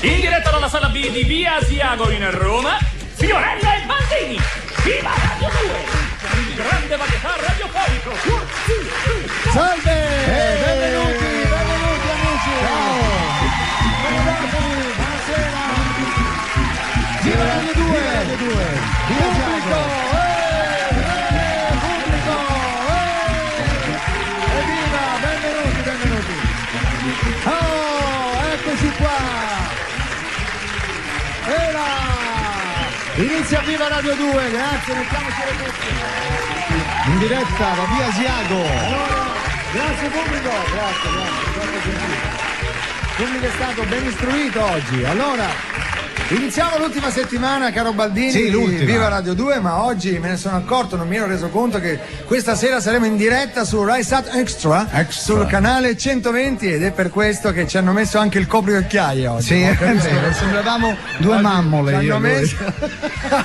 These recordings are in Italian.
In diretta dalla sala B di Via Asiago in Roma, Fiorella e Baldini. Viva Radio 2! Il grande varietà radiofonico. Salve! Benvenuti amici! Ciao! Benvenuti, buonasera! Viva Radio 2! Viva Asiago! Pubblico! Evviva! Benvenuti! Oh, eccoci qua! Inizia Viva Radio 2, grazie, mettiamoci le cuffie. In diretta da Via Asiago. Allora, grazie pubblico, grazie. Il pubblico è stato ben istruito oggi. Allora, iniziamo l'ultima settimana, caro Baldini, sì, di Viva Radio 2, ma oggi me ne sono accorto, non mi ero reso conto che questa sera saremo in diretta su RaiSat Extra. Sul canale 120, ed è per questo che ci hanno messo anche il copriocchiaie oggi. Sì, è vero, sembravamo due mammole.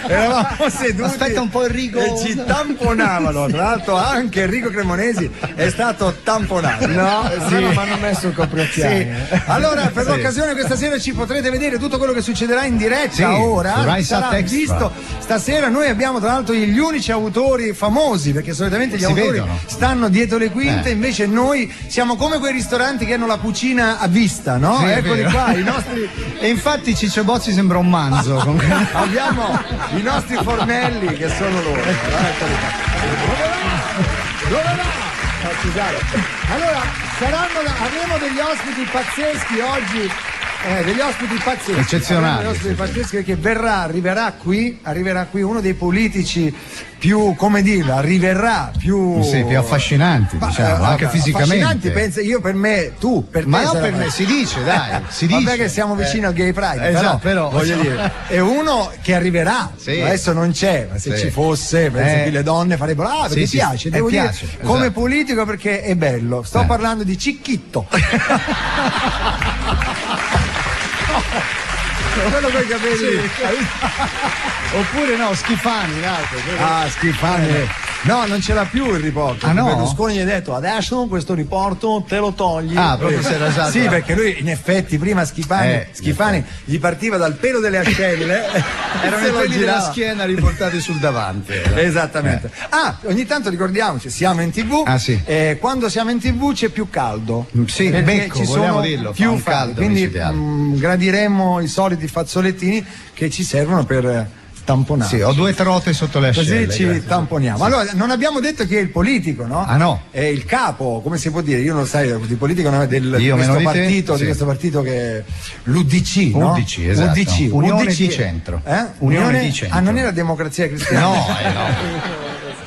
Eravamo seduti. Aspetta un po' Enrico. E ci tamponavano. Tra l'altro anche Enrico Cremonesi è stato tamponato. No, sì. non mi hanno messo il copriocchiaie. Sì. Allora, per l'occasione questa sera ci potrete vedere tutto quello che succederà in diretta ora. Sarà visto stasera. Noi abbiamo tra l'altro gli unici autori famosi, perché solitamente gli autori stanno dietro le quinte, invece noi siamo come quei ristoranti che hanno la cucina a vista, no? Sì, eccoli qua, i nostri. E infatti Ciccio Bozzi sembra un manzo. Abbiamo i nostri fornelli che sono loro. Dove va? Allora, avremo degli ospiti pazzeschi oggi. Degli ospiti pazzeschi, eccezionali, degli ospiti pazzeschi, perché arriverà qui uno dei politici più, come dire, arriverà più affascinanti, diciamo, anche fisicamente. Affascinanti, io per me, tu per ma te. Ma no, per me si dice, dai, si dice. Vabbè che siamo vicini al Gay Pride, però voglio dire, è uno che arriverà, adesso non c'è, ma se ci fosse, penso che le donne farebbero, perché piace, devo dire, come politico, perché è bello. Sto parlando di Cicchitto. Quello con i capelli. Oppure no, Schifani, Schifani. No, non ce l'ha più il riporto. No? Berlusconi gli ha detto: adesso questo riporto te lo togli. Proprio si era esatto. Sì, perché lui in effetti prima Schifani gli partiva dal pelo delle ascelle. Erano i peli della schiena riportati sul davanti. Esattamente. Ogni tanto ricordiamoci, siamo in TV. Quando siamo in TV c'è più caldo. Sì, becco, ci sono dirlo, più caldo. Quindi gradiremmo i soliti fazzolettini che ci servono per tamponare. Sì, ho 2 trote sotto le ascelle. Così ci tamponiamo. Allora, non abbiamo detto chi è il politico, no? No. È il capo, come si può dire? Io non sai, di politico non è di questo partito che è l'UDC, no? UDC, esatto. UDC. Unione di Centro. Unione di Centro. Non era Democrazia Cristiana? No.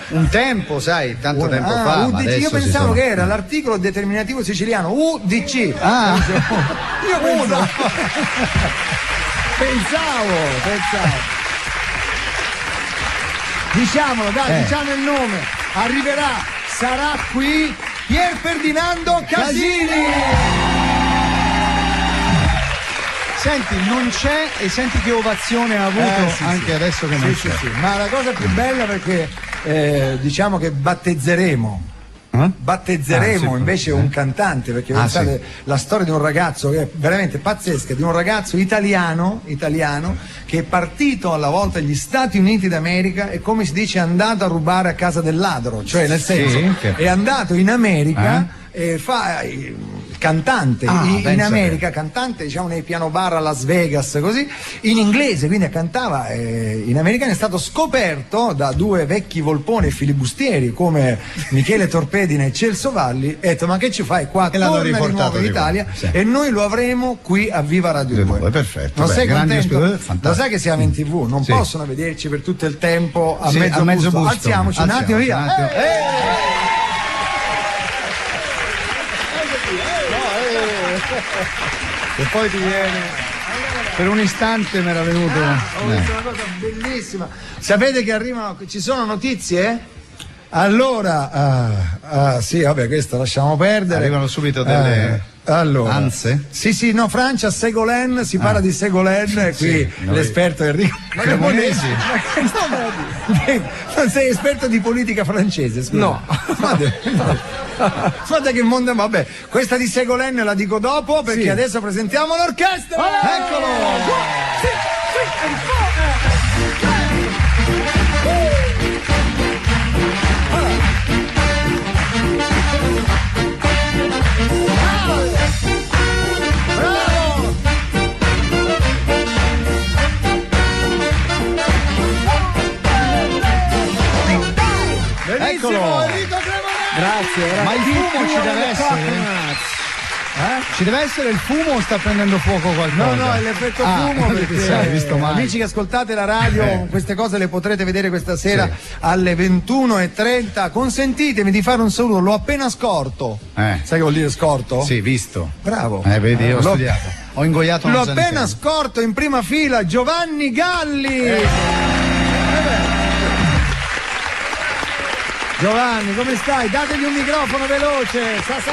Un tempo, sai, tanto tempo fa. UDC, io pensavo che era l'articolo determinativo siciliano, UDC. Io pensavo. Diciamolo, dai, diciamo il nome. Sarà qui Pier Ferdinando Casini. Senti, non c'è, e senti che ovazione ha avuto anche adesso che non c'è. Ma la cosa più bella, perché diciamo che battezzeremo invece un cantante, perché pensate la storia di un ragazzo che è veramente pazzesca, di un ragazzo italiano che è partito alla volta agli Stati Uniti d'America e, come si dice, è andato a rubare a casa del ladro, cioè nel senso è andato in America e fa cantante in America, cantante diciamo nei piano bar a Las Vegas, così in inglese, quindi cantava in americano. È stato scoperto da 2 vecchi volponi e filibustieri come Michele Torpedine e Celso Valli, e detto: ma che ci fai qua? Torna di nuovo in Italia e noi lo avremo qui a Viva Radio 2. Perfetto. Non sei contento? Lo sai che siamo in TV, non possono vederci per tutto il tempo a mezzo busto. Alziamoci un attimo, via. E poi ti viene, per un istante mi era venuto una cosa bellissima. Sapete che arrivano, ci sono notizie? Allora sì, vabbè, questo lasciamo perdere. Arrivano subito delle Allora, Anse? Sì, no, Francia, Ségolène, si parla di Ségolène, e qui l'esperto Enrico Cremonesi. Non sei esperto di politica francese, scusa. No. Guarda che mondo, vabbè, questa di Ségolène la dico dopo perché adesso presentiamo l'orchestra. Eccolo! Eccolo. Enrico Cremonesi. Grazie. Ma il fumo ci deve essere? Ci deve essere il fumo o sta prendendo fuoco qualcosa? No, è l'effetto fumo perché hai visto male. amici che ascoltate la radio, queste cose le potrete vedere questa sera alle 21:30. Consentitemi di fare un saluto, l'ho appena scorto. Sai che vuol dire scorto? Sì, visto. Bravo. Vedi, ho studiato. Ho ingoiato una L'ho zanzara. appena scorto in prima fila Giovanni Galli. Giovanni, come stai? Dategli un microfono veloce. Sasa!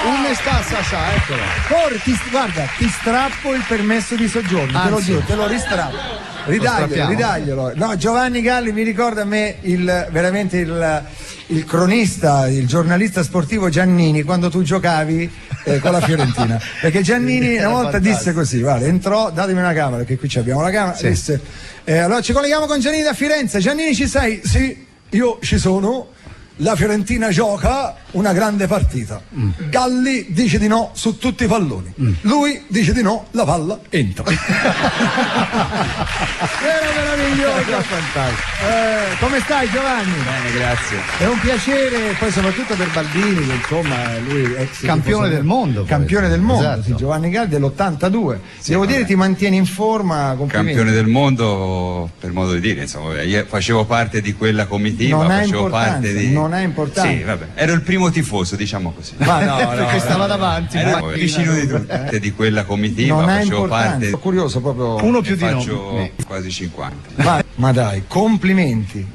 Come sta Sasà? Eccolo. Corri, guarda, ti strappo il permesso di soggiorno, te lo giuro, te lo ristrappo. Ridaglielo. No, Giovanni Galli mi ricorda a me veramente il cronista, il giornalista sportivo Giannini quando tu giocavi con la Fiorentina. Perché Giannini una volta disse così, guarda, entrò, datemi una camera, che qui abbiamo la camera, disse, allora ci colleghiamo con Giannini da Firenze. Giannini, ci sei? Sì, io ci sono. La Fiorentina gioca una grande partita. Galli dice di no su tutti i palloni. Lui dice di no, la palla entra. Era meraviglioso. Come stai Giovanni? Bene, grazie. È un piacere, poi soprattutto per Baldini, che insomma lui è Campione del mondo. Campione del mondo, Esatto. sì, Giovanni Galli dell'82. Devo dire ti mantieni in forma, complimenti. Campione del mondo, per modo di dire, insomma, io facevo parte di quella comitiva, Non ha facevo importanza, parte di... non ha importanza. Sì, vabbè, ero il primo tifoso, diciamo così. Ma no, Perché stava davanti. Ero vicino di tutti, di quella comitiva, Non ha facevo importanza. parte... Sono curioso proprio. Uno più di Faccio noi. quasi 50. Ma dai, complimenti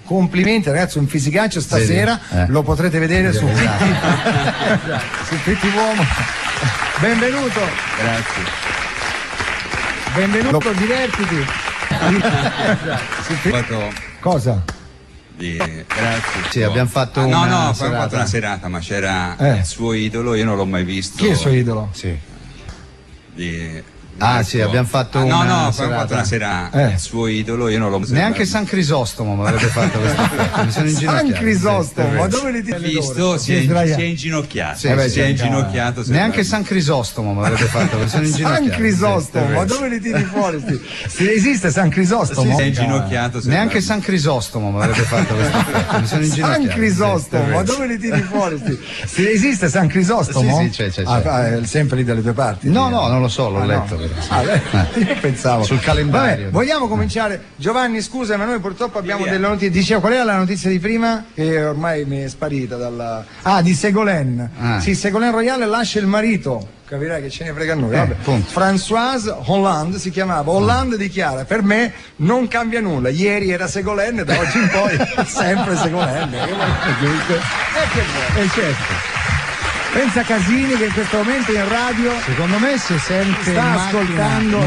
ragazzi, un fisicaccio stasera lo potrete vedere su PT Uomo. Benvenuto. Grazie. Benvenuto, divertiti. Cosa? Grazie. Sì, abbiamo fatto No, una abbiamo serata. fatto una serata, ma c'era il suo idolo, io non l'ho mai visto. Chi è il suo idolo? Sì. Ecco. Sì, abbiamo fatto No, una abbiamo fatto una serata. Il suo idolo, io non l'ho mai visto. Neanche San Crisostomo mi avrebbe fatto questo effetto. Mi sono inginocchiato. San Crisostomo, ma dove li tiri? Visto, si è inginocchiato. Si è inginocchiato. Neanche San Crisostomo mi avrebbe fatto questo. Mi sono inginocchiato. San Crisostomo, ma dove li tiri fuori? Esiste San Crisostomo? Si è inginocchiato. Neanche San Crisostomo mi avrebbe fatto questo effetto. Mi sono inginocchiato. San Crisostomo, ma dove li tiri fuori? Esiste San Crisostomo? Sì, c'è. Sempre lì dalle tue parti? No, non lo so, l'ho letto. Però. Io pensavo sul calendario. Vabbè, vogliamo cominciare? Giovanni, scusa, ma noi purtroppo abbiamo delle notizie. Dicevo, qual era la notizia di prima? Che ormai mi è sparita dalla. Di Ségolène. Sì, Ségolène Royal lascia il marito. Capirai che ce ne frega a noi. Vabbè. Françoise Hollande si chiamava. Hollande dichiara: per me non cambia nulla. Ieri era Ségolène, da oggi in poi sempre Ségolène. Certo. Pensa a Casini che in questo momento in radio secondo me si sente sta ascoltando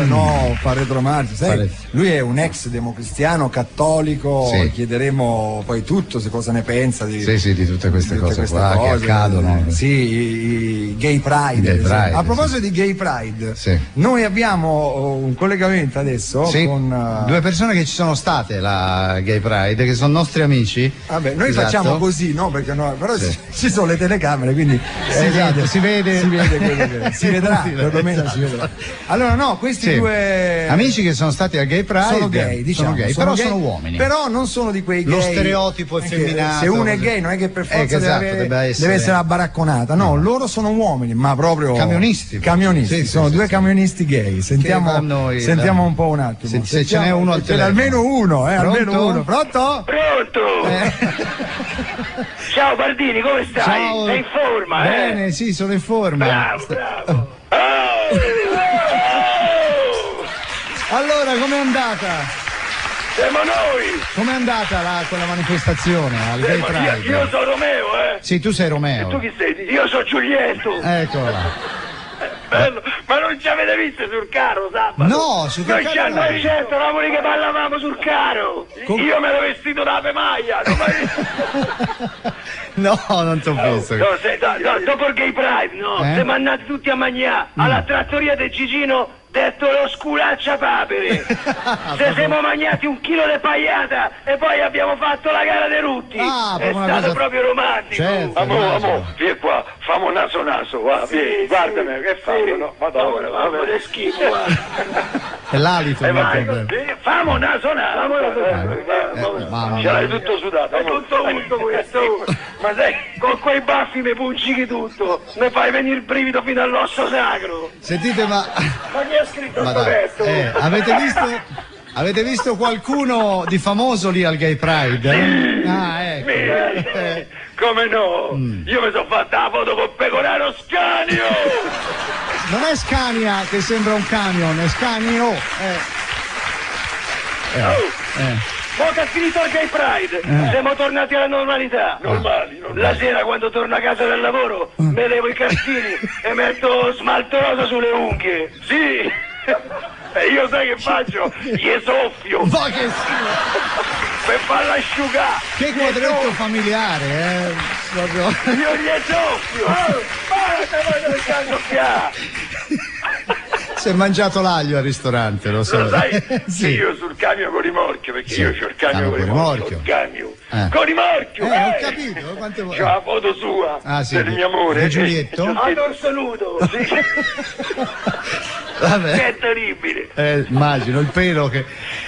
no, fa retromarcia. Sai, lui è un ex democristiano cattolico, chiederemo poi tutto se cosa ne pensa di tutte queste cose qua che accadono. Sì, i Gay Pride. A proposito di Gay Pride, noi abbiamo un collegamento adesso con due persone che ci sono state la Gay Pride, che sono nostri amici. Vabbè, noi facciamo così, no? Perché però ci sono le telecamere, quindi si vede quello che si vedrà, perlomeno si vedrà. Allora no, questi due amici che sono stati al Gay Pride sono gay, diciamo, però sono uomini. Però non sono di quei gay. Lo stereotipo effeminato. Se uno è gay non è che per forza deve essere la baracconata. No, loro sono uomini, ma proprio camionisti. Sono due camionisti gay. Sentiamo un po' un attimo. Se ce n'è uno al telefono. Almeno uno, almeno uno. Pronto? Ciao Baldini, come stai? Ciao. Sei in forma? Bene, sì, sono in forma. Bravo. Allora, com'è andata? Siamo noi! Com'è andata quella manifestazione al Gay Pride? Io sono Romeo, Sì, tu sei Romeo. E tu chi sei? Io sono Giulietto. Eccola. Bello, ma non ci avete visto sul carro sabato? No, sul carro no. Noi certo, eravamo lì che parlavamo sul carro. Io me l'ho vestito da Ave Maia, non mi hai visto? No, non ti ho visto. No, dopo il Gay Pride, no? Siamo andati tutti a mangiare alla trattoria del Gigino, detto lo sculaccia papere. Se siamo mangiati 1 chilo di pagliata e poi abbiamo fatto la gara dei rutti. È stato proprio romantico. Certo, Amo, vieni qua, famo naso, va, vieni, guardami, che famo, no? Madonna, va, che schifo, guarda. È l'alito, famo naso, mamma ce l'hai tutto sudato. È tutto questo. Ma sai, con quei baffi mi pungichi tutto, mi fai venire il brivido fino all'osso sacro. Sentite, ma chi ha scritto ma questo dai, testo? avete visto qualcuno di famoso lì al Gay Pride? Ah, ecco. Come no? Io mi sono fatta la foto con Pecoraro Scanio! Non è Scania che sembra un camion, è Scanio. Mo che è finito il Gay Pride, siamo tornati alla normalità. Normali. La sera quando torno a casa dal lavoro, mi levo i cartini e metto smalto rosa sulle unghie. Sì! E io sai che faccio? Gli soffio! Ma che schifo! Per farla asciugare! Che quadretto familiare, proprio. Io gli soffio! Si è mangiato l'aglio al ristorante, lo so. Lo sai? Sì. Io sul camion con rimorchio, perché io c'ho il camion con rimorchio. Con rimorchio! Ho capito, quante volte. C'ho la foto sua, del mio amore. Di Giulietto? A dorso nudo, sì. Vabbè. Che è terribile. Immagino, il pelo che...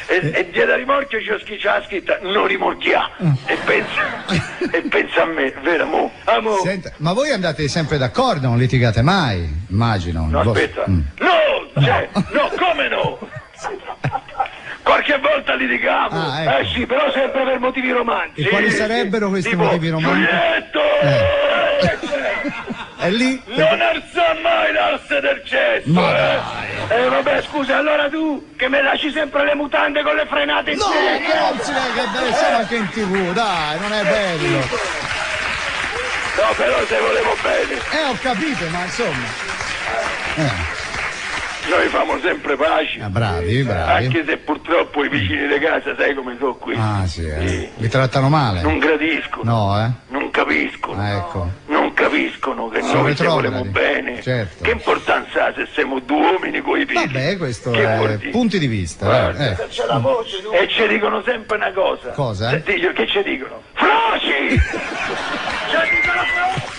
E dietro a rimorchio c'è scritta non rimorchiare. E pensa a me, vero amore? Senta, ma voi andate sempre d'accordo, non litigate mai, immagino. No, aspetta. No, come no? Qualche volta litighiamo. Ecco. Sì, però sempre per motivi romantici. E quali sarebbero questi motivi romantici? Giulietto! È lì? Non alza mai l'asse del cesso! Vabbè, scusa, allora tu che mi lasci sempre le mutande con le frenate in piedi. Non si vede che bello, siamo anche in TV, dai, non è bello. No, però se volevo bene. Ho capito, ma insomma. Noi famo sempre pace. Bravi. Anche se purtroppo i vicini di casa, sai come sono qui. Sì. Vi trattano male? Non gradiscono. No, Non capiscono. Ecco. Non capiscono che noi se volemo bene. Certo. Che importanza ha se siamo 2 uomini coi piedi? Vabbè, questo è punti di vista. C'è la voce, no? E ci dicono sempre una cosa. Cosa? Che ci dicono? Froci! Ci dicono froci!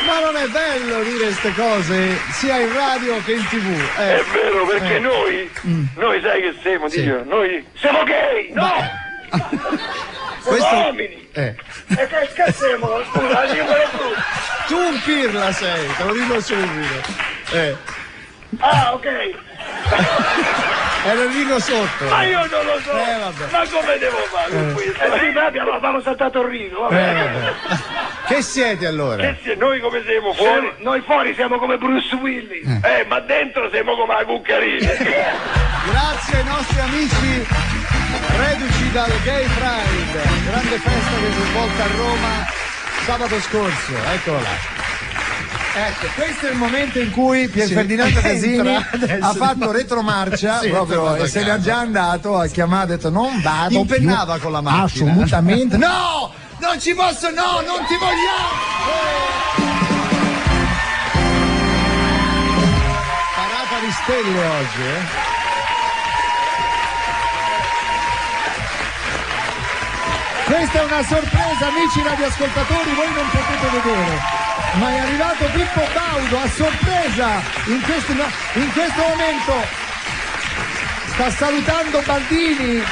Ma non è bello dire queste cose sia in radio che in TV. È vero, perché noi sai che siamo, dicono, noi siamo gay, no! Questo... uomini! E che siamo? Scusa, dimmelo tu! Tu un pirla sei, te lo dico subito. Ok! Era il rigo sotto. Ma io non lo so! Vabbè. Ma come devo fare con questo? Sì, ma abbiamo saltato il rigo, vabbè. Che siete allora? Noi come siamo fuori? Noi fuori siamo come Bruce Willis. Ma dentro siamo come la Cuccarini. Grazie ai nostri amici reduci dal Gay Pride, grande festa che si è svolta a Roma sabato scorso, eccola là. Ecco, questo è il momento in cui Pier Ferdinando Casini ha fatto retromarcia proprio e se n'è già andato, ha chiamato, ha detto non vado impennava più, con la macchina. assolutamente no, non ci posso, no, non ti vogliamo. Parata di stelle oggi, Questa è una sorpresa, amici radioascoltatori, voi non potete vedere, ma è arrivato Pippo Baudo a sorpresa in questo momento. Sta salutando Baldini.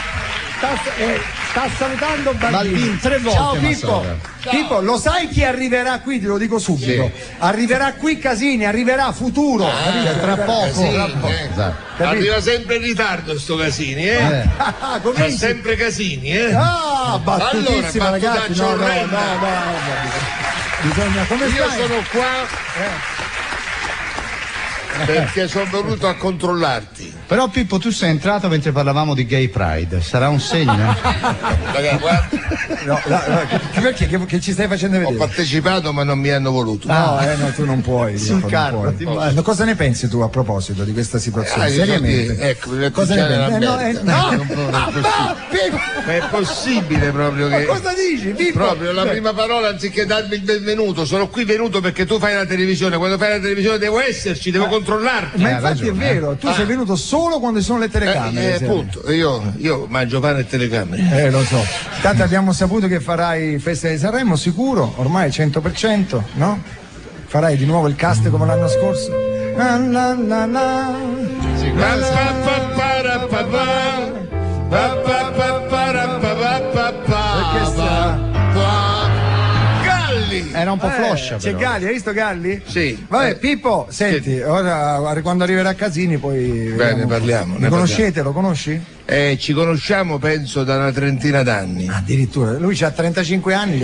Sta salutando Baldini 3 volte. Ciao Pippo. Pippo, lo sai chi arriverà qui? Te lo dico subito. Sì. Arriverà qui Casini, arriverà Futuro. Tra poco. Arriva sempre in ritardo sto Casini, Fa sempre Casini, battutissima, allora, ragazzi. No. Bisogna, come io stai? sono qua perché sono venuto a controllarti. Però Pippo, tu sei entrato mentre parlavamo di Gay Pride, sarà un segno? Raga, guarda, No, perché che ci stai facendo ho vedere? partecipato ma non mi hanno voluto. No, tu non puoi. Sul non carro, puoi. ti immagino. Cosa ne pensi tu a proposito di questa situazione? io Seriamente? ecco, mi Cosa ne pensi? Ma è possibile proprio che. Ma cosa dici, Pippo? Proprio la prima parola, anziché darmi il benvenuto, sono qui venuto perché tu fai la televisione. Quando fai la televisione devo esserci, devo controllarti. Ma infatti è vero, tu sei venuto solo quando ci sono le telecamere. Appunto, io mangio pane e telecamere. Lo so. Tanto abbiamo saputo che farai Festa di Sanremo, sicuro, ormai 100%, no? Farai di nuovo il cast come l'anno scorso. La la la la. Galli! Era un po' floscia, C'è però. Galli, hai visto Galli? Sì. Vabbè, Pippo, senti, ora quando arriverà Casini poi. Bene, parliamo. Lo conoscete, lo conosci? Ci conosciamo penso da una trentina d'anni. Addirittura, lui ha 35 anni.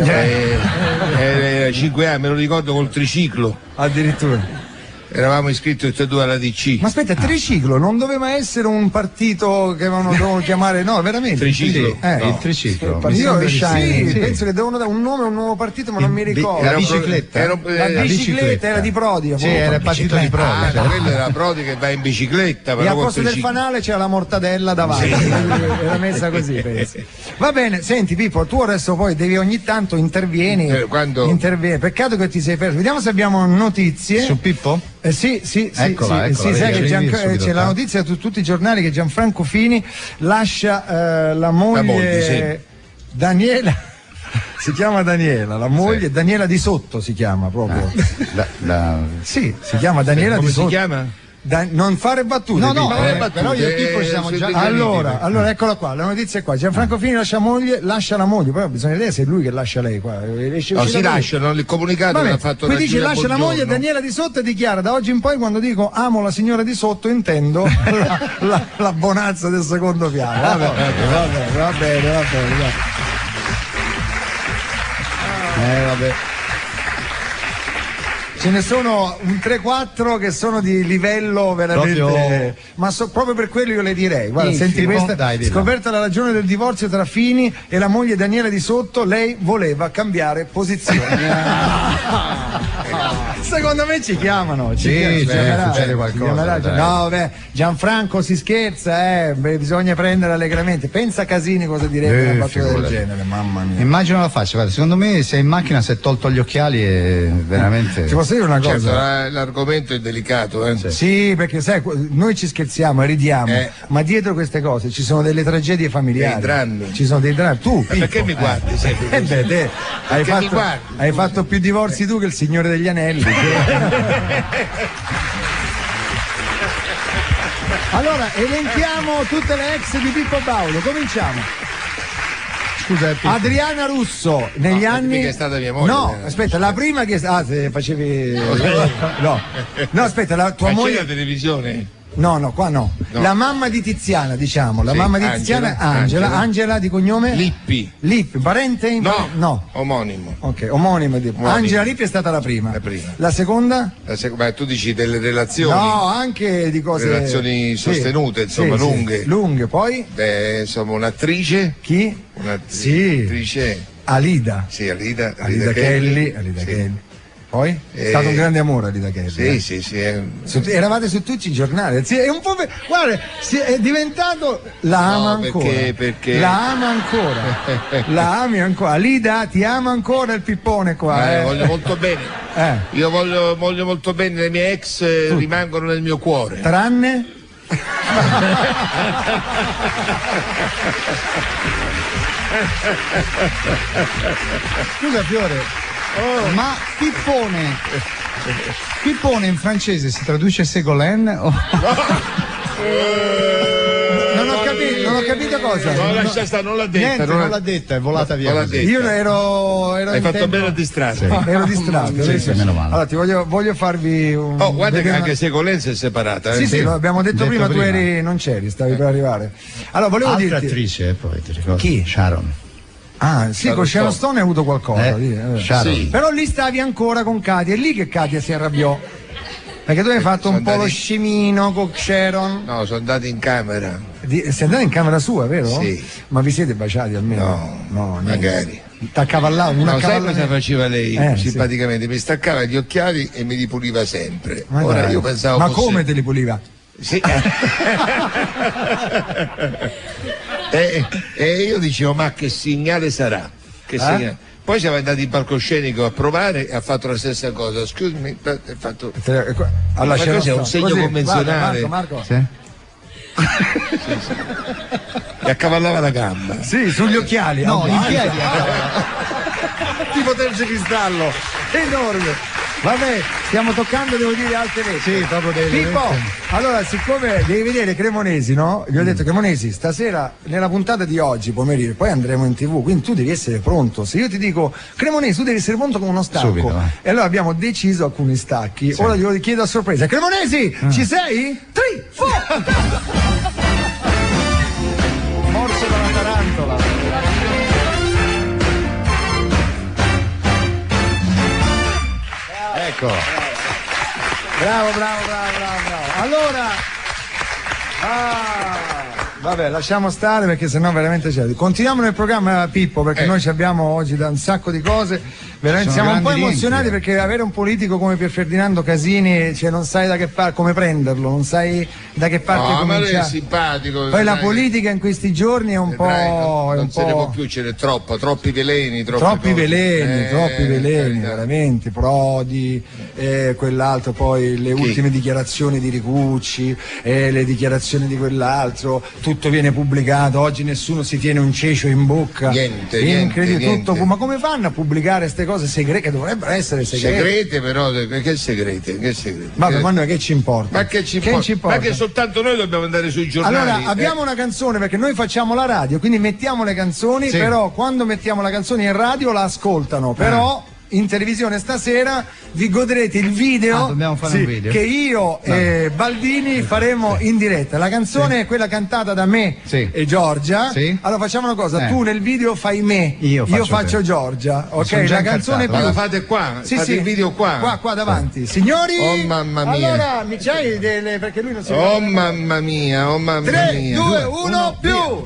5 anni, me lo ricordo col triciclo. Addirittura. Eravamo iscritti tutti e due alla DC. Ma aspetta, Triciclo non doveva essere un partito che dovevano chiamare, no, veramente? Triciclo? Il triciclo. Io Sì, penso che devono dare un nome a un nuovo partito, ma non mi ricordo. La bicicletta. La bicicletta era di Prodi. Sì, era il partito di Prodi. Quello era Prodi che va in bicicletta. E però a col posto del triciclo. fanale c'era la mortadella davanti. Era messa così, penso. Va bene, senti Pippo, tu adesso poi devi ogni tanto intervieni. Quando? Intervieni. Peccato che ti sei perso. Vediamo se abbiamo notizie. Su Pippo? Sì, Eccola, sai vedi, che subito, c'è la notizia su tutti i giornali che Gianfranco Fini lascia la moglie, sì. Daniela. Si chiama Daniela, la moglie, Sì. Daniela Di Sotto si chiama proprio. Sì, si chiama Daniela Come Di si Sotto. chiama? Non fare battute. No, Pippo. però io e Pippo ci siamo già. Allora, eccola qua, la notizia è qua. Gianfranco Fini lascia la moglie, però bisogna vedere se è lui che lascia lei qua. No, si lasciano, il comunicato l'ha fatto qui dice Regina lascia la moglie, Bongiorno. Daniela Di Sotto, e dichiara: da oggi in poi quando dico amo la signora Di Sotto intendo la bonanza del secondo piano. Va bene. Vabbè. Ce ne sono un 3-4 che sono di livello veramente. Ma proprio per quello io le direi: guarda, Infimo, senti questa. dai, dillo. Scoperta la ragione del divorzio tra Fini e la moglie Daniela Di Sotto, lei voleva cambiare posizione. Secondo me ci chiamano. succede qualcosa, dai. No, vabbè, Gianfranco si scherza, bisogna prendere allegramente. Pensa Casini cosa direbbe una battuta del figurati. genere, mamma mia. Immagino la faccia, guarda, secondo me se in macchina si è tolto gli occhiali e veramente. Ti posso dire una cosa? Certo, l'argomento è delicato, eh? Sì, perché sai, noi ci scherziamo e ridiamo, ma dietro queste cose ci sono delle tragedie familiari. Dei drammi. Ci sono dei drammi. Tu, Pippo, perché mi guardi sempre così? te mi guardi? hai fatto più divorzi tu che il Signore degli Anelli. Allora, elenchiamo tutte le ex di Pippo Baudo. Cominciamo. Scusa, Pippo. Adriana Russo, negli anni. Che è stata mia moglie. No, aspetta, la prima che. Se facevi. No, aspetta, la tua Ma c'è moglie. la televisione? No, qua no. La mamma di Tiziana, diciamo. La Sì, mamma di Tiziana, Angela. Angela di cognome? Lippi. Lippi, parente? No. Omonimo. Ok, omonimo. Angela Lippi è stata la prima. La prima. La seconda? Ma tu dici delle relazioni? No, anche di cose. Relazioni sostenute, insomma, sì, lunghe. Lunghe, poi? Insomma, un'attrice. Chi? Un'attrice. Alida. Sì, Alida Kelly. Poi? È stato un grande amore Alida Kelly. Sì. Eravate su tutti i giornali. Sì, è un po'. Guarda, è diventato. La ama ancora. Perché? La ama ancora. La ami ancora. Alida, ti ama ancora il pippone qua. Voglio molto bene. Io voglio molto bene, le mie ex rimangono nel mio cuore. Tranne? Scusa Fiore, ma Pippone in francese si traduce Ségolène? Non ho capito cosa. No, lascia stare, non l'ha detta. Niente, non l'ha detta, è volata via. Non l'ha così. detta. Io ero Hai in fatto tempo- bene a distrarre. Sì. Ero distratto. Sì, meno male. Allora ti voglio farvi un. Guarda che vedere anche Ségolène si è separata. Sì, lo abbiamo detto prima, tu non c'eri, stavi per arrivare. Allora, volevo Altra dirti. attrice, poi ti ricordi? Chi? Sharon. Ah, sì, con Sharon Stone hai avuto qualcosa. Sharon. Sì. Però lì stavi ancora con Katia, è lì che Katia si arrabbiò. Perché tu hai fatto un po' lo scemino con Sharon. No, sono andato in camera. Sei andato in camera sua, vero? Sì. Ma vi siete baciati almeno? No, magari. T'accavallava una sai cosa faceva lei simpaticamente? Sì. Mi staccava gli occhiali e mi li puliva sempre. Ma ora dai. io pensavo Ma fosse... come te li puliva? Sì. e io dicevo, ma che segnale sarà? Che segnale? Poi siamo andati in palcoscenico a provare e ha fatto la stessa cosa. Scusami, ha fatto... Allora, ma cos'è un segno così, convenzionale? Guarda, Marco. Sì? Sì. E accavallava la gamba. Sì, sugli occhiali. No, in piedi. Tipo terzo cristallo. Enorme. Vabbè, stiamo toccando, devo dire, altre vette. Sì, proprio delle Pippo, vette. allora, siccome devi vedere Cremonesi, no? Gli ho detto, Cremonesi, stasera, nella puntata di oggi, pomeriggio, poi andremo in TV, quindi tu devi essere pronto. Se io ti dico, Cremonesi, tu devi essere pronto con uno stacco. Subito, e allora abbiamo deciso alcuni stacchi. Sì. Ora glielo chiedo a sorpresa. Cremonesi, ci sei? 3, 4! Morso dalla tarantola. Ecco. Bravo. Allora, vabbè, lasciamo stare perché sennò veramente c'è. Continuiamo nel programma, Pippo, perché noi ci abbiamo oggi da un sacco di cose. Veramente siamo un po' emozionati perché avere un politico come Pier Ferdinando Casini, cioè non sai da che parte, come prenderlo, non sai da che parte cominciare. Ma lui è simpatico. Poi la politica in questi giorni è un po'. Non se ne può più, ce n'è troppi veleni. Troppi veleni, veramente. Prodi, quell'altro, poi le ultime dichiarazioni di Ricucci, le dichiarazioni di quell'altro, tutto viene pubblicato. Oggi nessuno si tiene un cecio in bocca. Niente. Tutto, ma come fanno a pubblicare queste cose segrete che dovrebbero essere segrete? Segrete, però, che segrete? Vabbè, ma noi che ci importa? Ma che ci importa? Ma che soltanto noi dobbiamo andare sui giornali. Allora, abbiamo una canzone perché noi facciamo la radio, quindi mettiamo le canzoni, però quando mettiamo la canzone in radio la ascoltano, però in televisione stasera vi godrete il video, dobbiamo fare un video che io e Baldini faremo in diretta. La canzone è quella cantata da me e Giorgia. Allora facciamo una cosa, tu nel video fai me, io faccio Giorgia, ok? La canzone ma la fate qua? Fate il video qua? Qua davanti. Signori, oh mamma mia. Allora mi c'hai delle, perché lui non si Oh mamma mia. 3, 2, 1, più.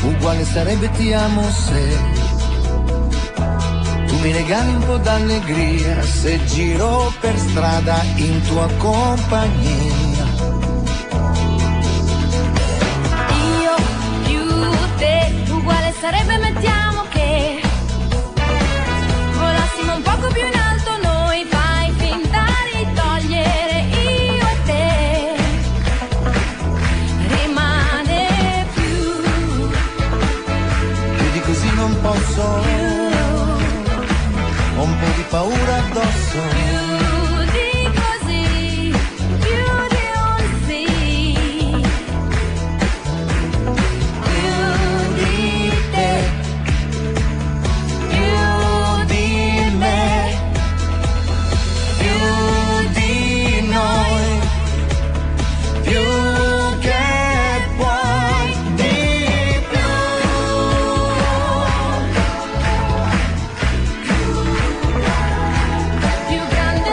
Uguale sarebbe ti amo se tu mi regali un po' d'allegria, se giro per strada in tua compagnia. Io più te, uguale sarebbe mettiamo che volassimo un poco più in alto, noi fai finta di togliere io e te. Rimane così non posso, ho un po' di paura addosso. più di così, più di un sì, più di te, più di me, più di noi, più che puoi, di più. Più grande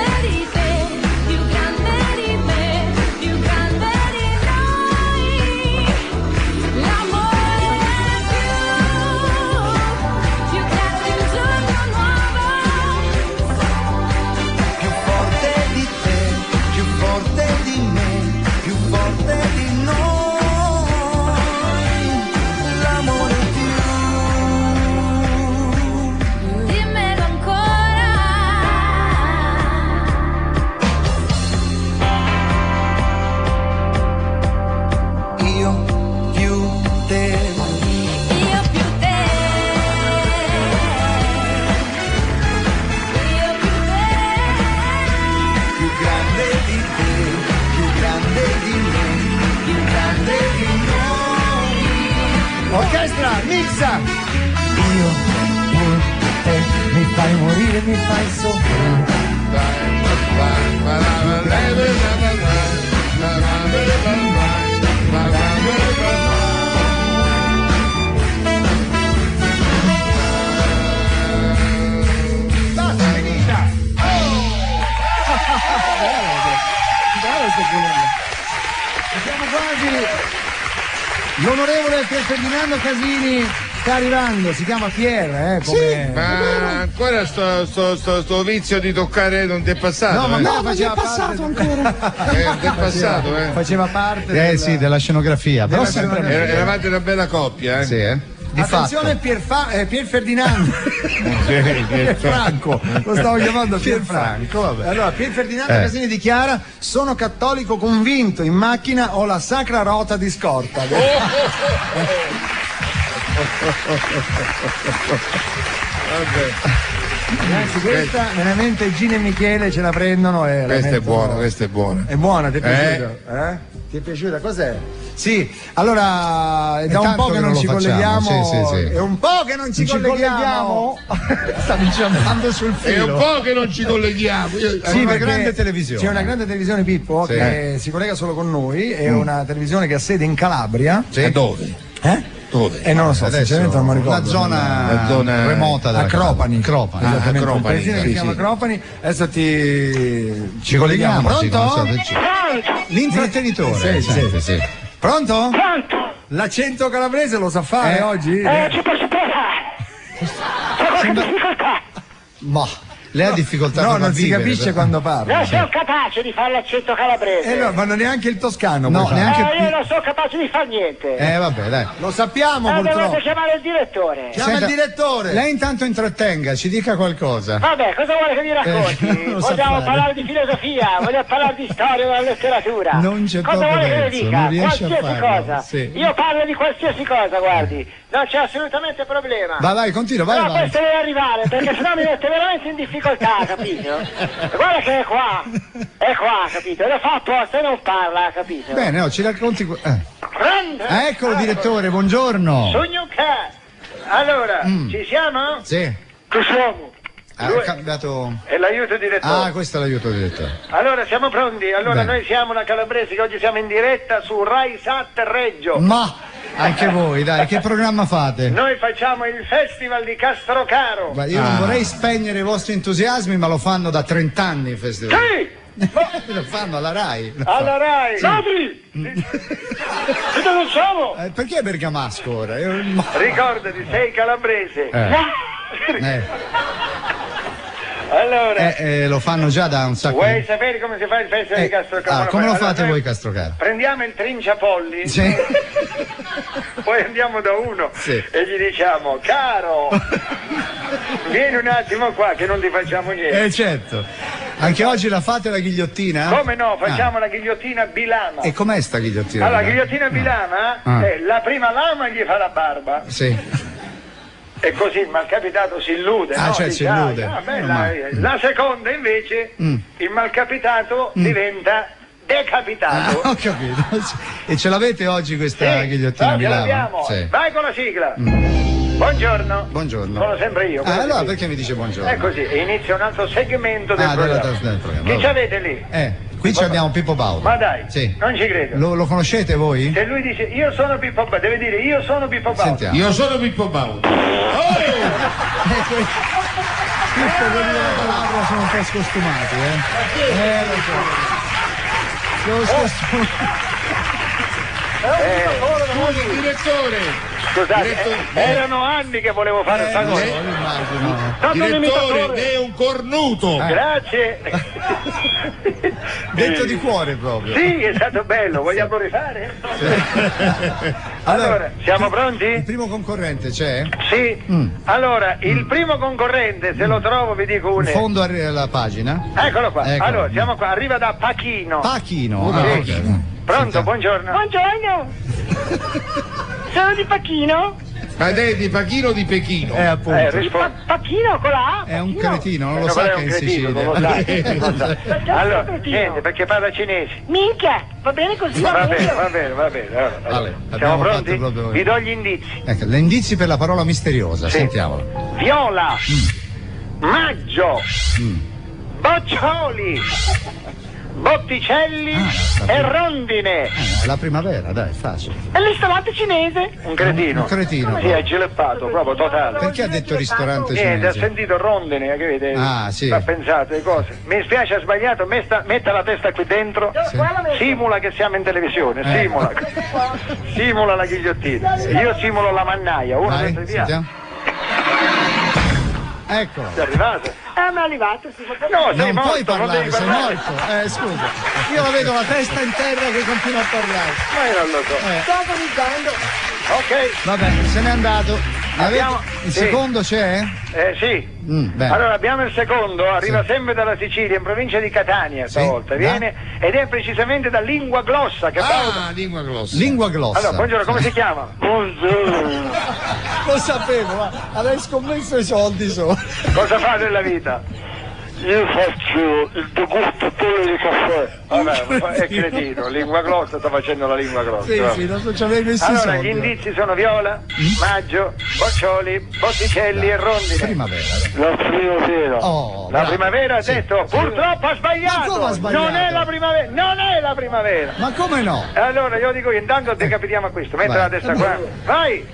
soffrire, mi fai soffrire. Basta, finita! Siamo quasi. L'onorevole Pier Ferdinando Casini sta arrivando, si chiama Pier, come... Ma ancora sto vizio di toccare non ti è passato? No, ma No, ma ti è passato ancora. Non ti è passato, Faceva parte Sì, della scenografia. Però della sempre scenografia. Eravate una bella coppia, eh? Sì, di Attenzione Pier Ferdinando. Pier Franco, lo stavo chiamando Pier Franco. Vabbè. Allora, Pier Ferdinando Casini dichiara: sono cattolico convinto, in macchina ho la sacra rota di scorta. Ragazzi, questa veramente Gino e Michele ce la prendono e Questa è mettono- buona, questa è buona. È buona, ti è piaciuta? Ti è piaciuta? Cos'è? Sì, allora è da un tanto po' che che non non ci lo facciamo, colleghiamo. sì. È un po' che non ci colleghiamo. Stavi giampando sul È un filo. po' che non ci colleghiamo. Sì, una perché grande televisione. C'è una grande televisione, Pippo, Sì. che si collega solo con noi, è una televisione che ha sede in Calabria. E dove? Dove? Non lo so, Adesso sinceramente non mi ricordo. una zona, Una zona remota della Acropani. Acropani. Esattamente, un Acropani, paesino che sì, si chiama sì. Acropani. Adesso Ci colleghiamo. sì, Pronto? come l'intrattenitore. Sì. Pronto? Pronto? L'accento calabrese lo sa fare oggi? Ci posso provare? C'è qualche difficoltà? Ma lei ha difficoltà No, proprio non a si vivere, capisce però. quando parla. Non sono capace di fare l'accento calabrese. No, ma non neanche il toscano. No, puoi fare. neanche Io non sono capace di fare niente. vabbè, dai. Lo sappiamo Dovete purtroppo. chiamare il direttore. Chiama Senta, il direttore. Lei intanto intrattenga, ci dica qualcosa. Vabbè, cosa vuole che vi racconti? non lo sa Vogliamo fare. parlare di filosofia, vogliamo parlare di storia della letteratura. Non c'è cosa proprio vuole che vi verso, dica? non riesce a Qualsiasi farlo, cosa. sì. Io parlo di qualsiasi cosa, guardi. Non c'è assolutamente problema. Vai, continua, vai Però avanti. questo deve arrivare, perché sennò mi mette veramente in difficoltà, capito? Guarda che è qua, capito? Lo fa apposta e non parla, capito? Bene, ci racconti. Grande! Eccolo, direttore, buongiorno. Sogno che... Allora, ci siamo? Sì, Ci siamo. ha cambiato. E l'aiuto direttore. Ah, questo è l'aiuto direttore. Allora, siamo pronti? Allora, Bene. noi siamo la Calabrese che oggi siamo in diretta su Rai Sat Reggio. Ma anche voi, dai, che programma fate? Noi facciamo il Festival di Castrocaro. Ma io non vorrei spegnere i vostri entusiasmi, ma lo fanno da 30 anni il festival. Sì! Lo fanno alla Rai. Alla Rai! Ladri! Che denunciamo? Perché Bergamasco ora? Ricordati, sei calabrese. Allora, Lo fanno già da un sacco vuoi di... sapere come si fa il Festival di Castrocaro? come lo Allora, fate noi voi, Castrocaro? Prendiamo il trinciapolli. Sì. Poi andiamo da uno Sì. e gli diciamo: caro, vieni un attimo qua che non ti facciamo niente. Certo. Anche oggi la fate la ghigliottina? Come no, facciamo la ghigliottina bilama. E com'è sta ghigliottina? Allora, la ghigliottina bilama, la prima lama gli fa la barba Sì. e così il malcapitato si illude. Ah, no? cioè, Dice, si illude. la seconda invece, il malcapitato diventa decapitato. Ho capito. E ce l'avete oggi questa ghigliottina ce Milano? l'abbiamo. Sì. Vai con la sigla. Buongiorno. Buongiorno. Sono sempre io. quella Allora sì. perché mi dice buongiorno? È così, e inizia un altro segmento del programma. del programma. Chi vabbè. ci avete lì? Qui ci abbiamo Pippo Baudo. Ma dai, Sì. non ci credo. Lo conoscete voi? Se lui dice io sono Pippo Baudo, deve dire io sono Pippo Baudo. Sentiamo. Io sono Pippo Baudo. Pippo, quelli della Calabria sono un po' scostumati, lo so. Sono scostumati. Scusi, direttore. Scusate, erano anni che volevo fare questa cosa. Immagino. Tanto un Direttore, imitatore. lei è un cornuto. Grazie. Detto di cuore proprio. Sì, è stato bello, vogliamo rifare? Allora, siamo Il pronti? primo concorrente c'è? Sì. Allora, il primo concorrente, se lo trovo vi dico In un... fondo alla pagina? Eccolo qua. Eccolo. Allora, siamo qua, arriva da Pachino. Pachino. Sì. Ok. Pronto, buongiorno. Buongiorno. Sono di Pachino? Ma lei è di Pachino o di Pechino? Appunto. Rispondi. Pachino con la A? È un Pachino. cretino, non lo No, sa quello è che è un in cretino, Sicilia. non lo sai, non lo sai. Perché Allora, sono cretino? niente, perché parla cinese. Minchia, va bene così, Va bene, meglio. va bene, va bene. Allora, Vale, siamo abbiamo pronti? fatto proprio- Vi do gli indizi. Ecco, gli indizi per la parola misteriosa, Sì. sentiamolo. Viola, Maggio, Boccioli, Botticelli e Rondine. La primavera, dai, facile. E il ristorante cinese? Un cretino. Un cretino. Sì, è gileppato, proprio totale. Perché ha detto ristorante Niente, ha cinese? sentito Rondine, che vede? Sì. Ha pensato le cose. Mi spiace, ha sbagliato, metta la testa qui dentro, simula che siamo in televisione, simula la ghigliottina. Io simulo la mannaia, uno Vai, dentro via. sentiamo. Eccolo. È arrivato? Mi è arrivato, no, sei Non morto, puoi parlare, devi sei parlare. morto. Scusa, io la vedo la testa in terra che continua a parlare. Ma io non lo so. Sto vomitando. Ok. Vabbè, se n'è andato. Abbiamo- Il sì. secondo c'è? Sì. Bene. Allora abbiamo il secondo, arriva sempre dalla Sicilia, in provincia di Catania stavolta, viene ed è precisamente da Lingua Glossa, che Lingua Glossa. Lingua glossa. Allora, buongiorno, come si chiama? Buongiorno. Lo sapevo, ma avrei scommesso i soldi solo. Cosa fa nella vita? Io faccio il degustatore di caffè. Vabbè, è cretino, Lingua Glossa sta facendo la Lingua Glossa. Sì, non so, ci avevi messo i Allora, soldi. gli indizi sono Viola, Maggio, Boccioli, Botticelli e Rondine. Primavera. La primavera. Oh, La bravo. primavera ha Sì. detto, purtroppo ha sbagliato. Ma come ha sbagliato? Non è la primavera, non è la primavera. Ma come no? Allora io dico che intanto decapitiamo a questo, metti Vai. la testa qua. Vai!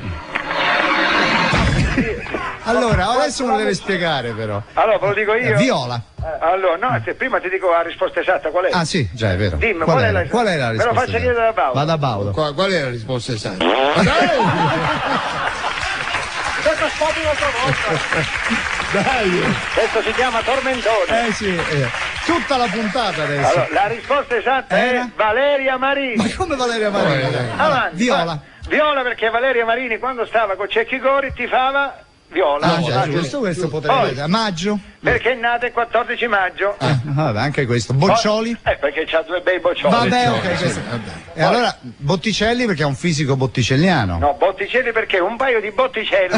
Allora, adesso non deve spiegare però. Allora, ve lo dico io? Viola. Allora, no, se prima ti dico la risposta esatta, qual è? Ah sì, già è vero. Dimmi, qual qual è era? la- Qual è la Me lo risposta? faccia dire da Paolo. Va da Paolo. Qual è la risposta esatta? Questo scopi un'altra volta. Dai. Questo si chiama tormentone. Sì. Tutta la puntata adesso. Allora, la risposta esatta Era? è Valeria Marini. Ma come Valeria Marini? Avanti. Viola. va. Viola perché Valeria Marini quando stava con Cecchi Gori tifava Viola. Ah, già, giusto, questo potrebbe essere. Maggio. Perché è nata il 14 maggio. Vabbè, anche questo. Boccioli. Perché c'ha due bei boccioli. Vabbè, ok, questo. E allora Botticelli perché è un fisico botticelliano. No, Botticelli perché un paio di botticelli.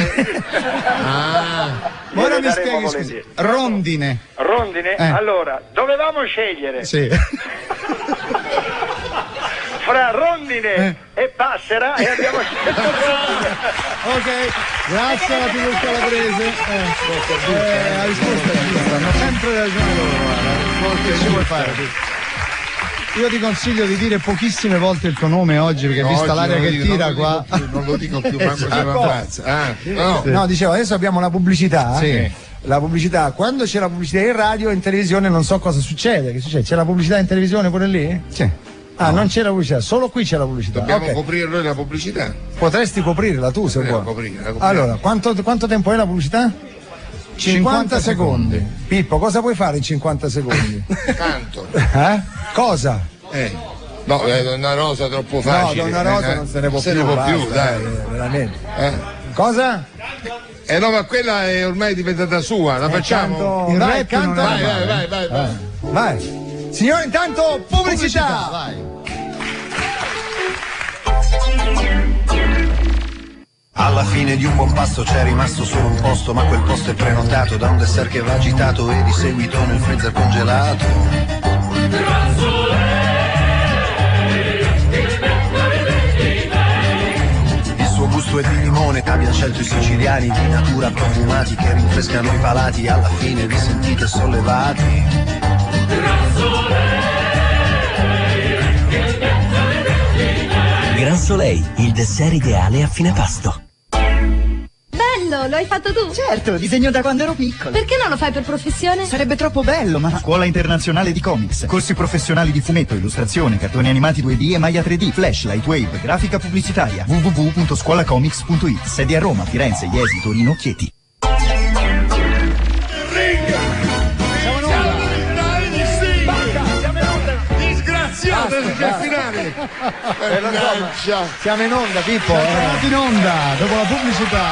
Ora mi daremo spieghi, volentieri. scusi. Rondine. Rondine? Allora, dovevamo scegliere Sì. fra Rondine e Passera e abbiamo scelto Rondine. Ok, grazie alla TV calabrese. La risposta è giusta, hanno sempre ragione loro. Che ci vuoi fare? Io ti consiglio di dire pochissime volte il tuo nome oggi perché No, vista oggi l'aria non che lo dico, tira non lo qua. dico più, non lo dico più, manco se ne ammazza. No. No, dicevo, adesso abbiamo la pubblicità. Sì. La pubblicità, quando c'è la pubblicità in radio e in televisione non so cosa succede. Che succede? C'è la pubblicità in televisione pure lì? Sì. Ah, non c'è la pubblicità, solo qui c'è la pubblicità. Dobbiamo Ok. coprire noi la pubblicità. Potresti coprirla tu se vuoi. Coprire. Allora, quanto tempo è la pubblicità? 50 secondi. Pippo, cosa puoi fare in 50 secondi? Canto. Cosa? No, Donna Rosa troppo facile. No, Donna Rosa non se ne può più. Basta, dai. Veramente. Cosa? No, ma quella è ormai diventata sua, la facciamo? Il Dai, rap canta. Vai. Vai. Signore, intanto pubblicità. Vai. Alla fine di un buon pasto c'è rimasto solo un posto, ma quel posto è prenotato da un dessert che va agitato e di seguito nel freezer congelato. Il suo gusto è di limone, abbiamo scelto i siciliani di natura profumati che rinfrescano i palati, alla fine vi sentite sollevati. Gran Soleil, il dessert ideale a fine pasto. Bello, lo hai fatto tu? Certo, disegno da quando ero piccolo. Perché non lo fai per professione? Sarebbe troppo bello, ma... Scuola internazionale di comics, corsi professionali di fumetto, illustrazione, cartoni animati 2D e maglia 3D, flash, lightwave, grafica pubblicitaria, www.scuolacomics.it, sedi a Roma, Firenze, Iesi, Torino, Chieti. Finale. Siamo in onda, Pippo. Siamo tornati in onda dopo la pubblicità.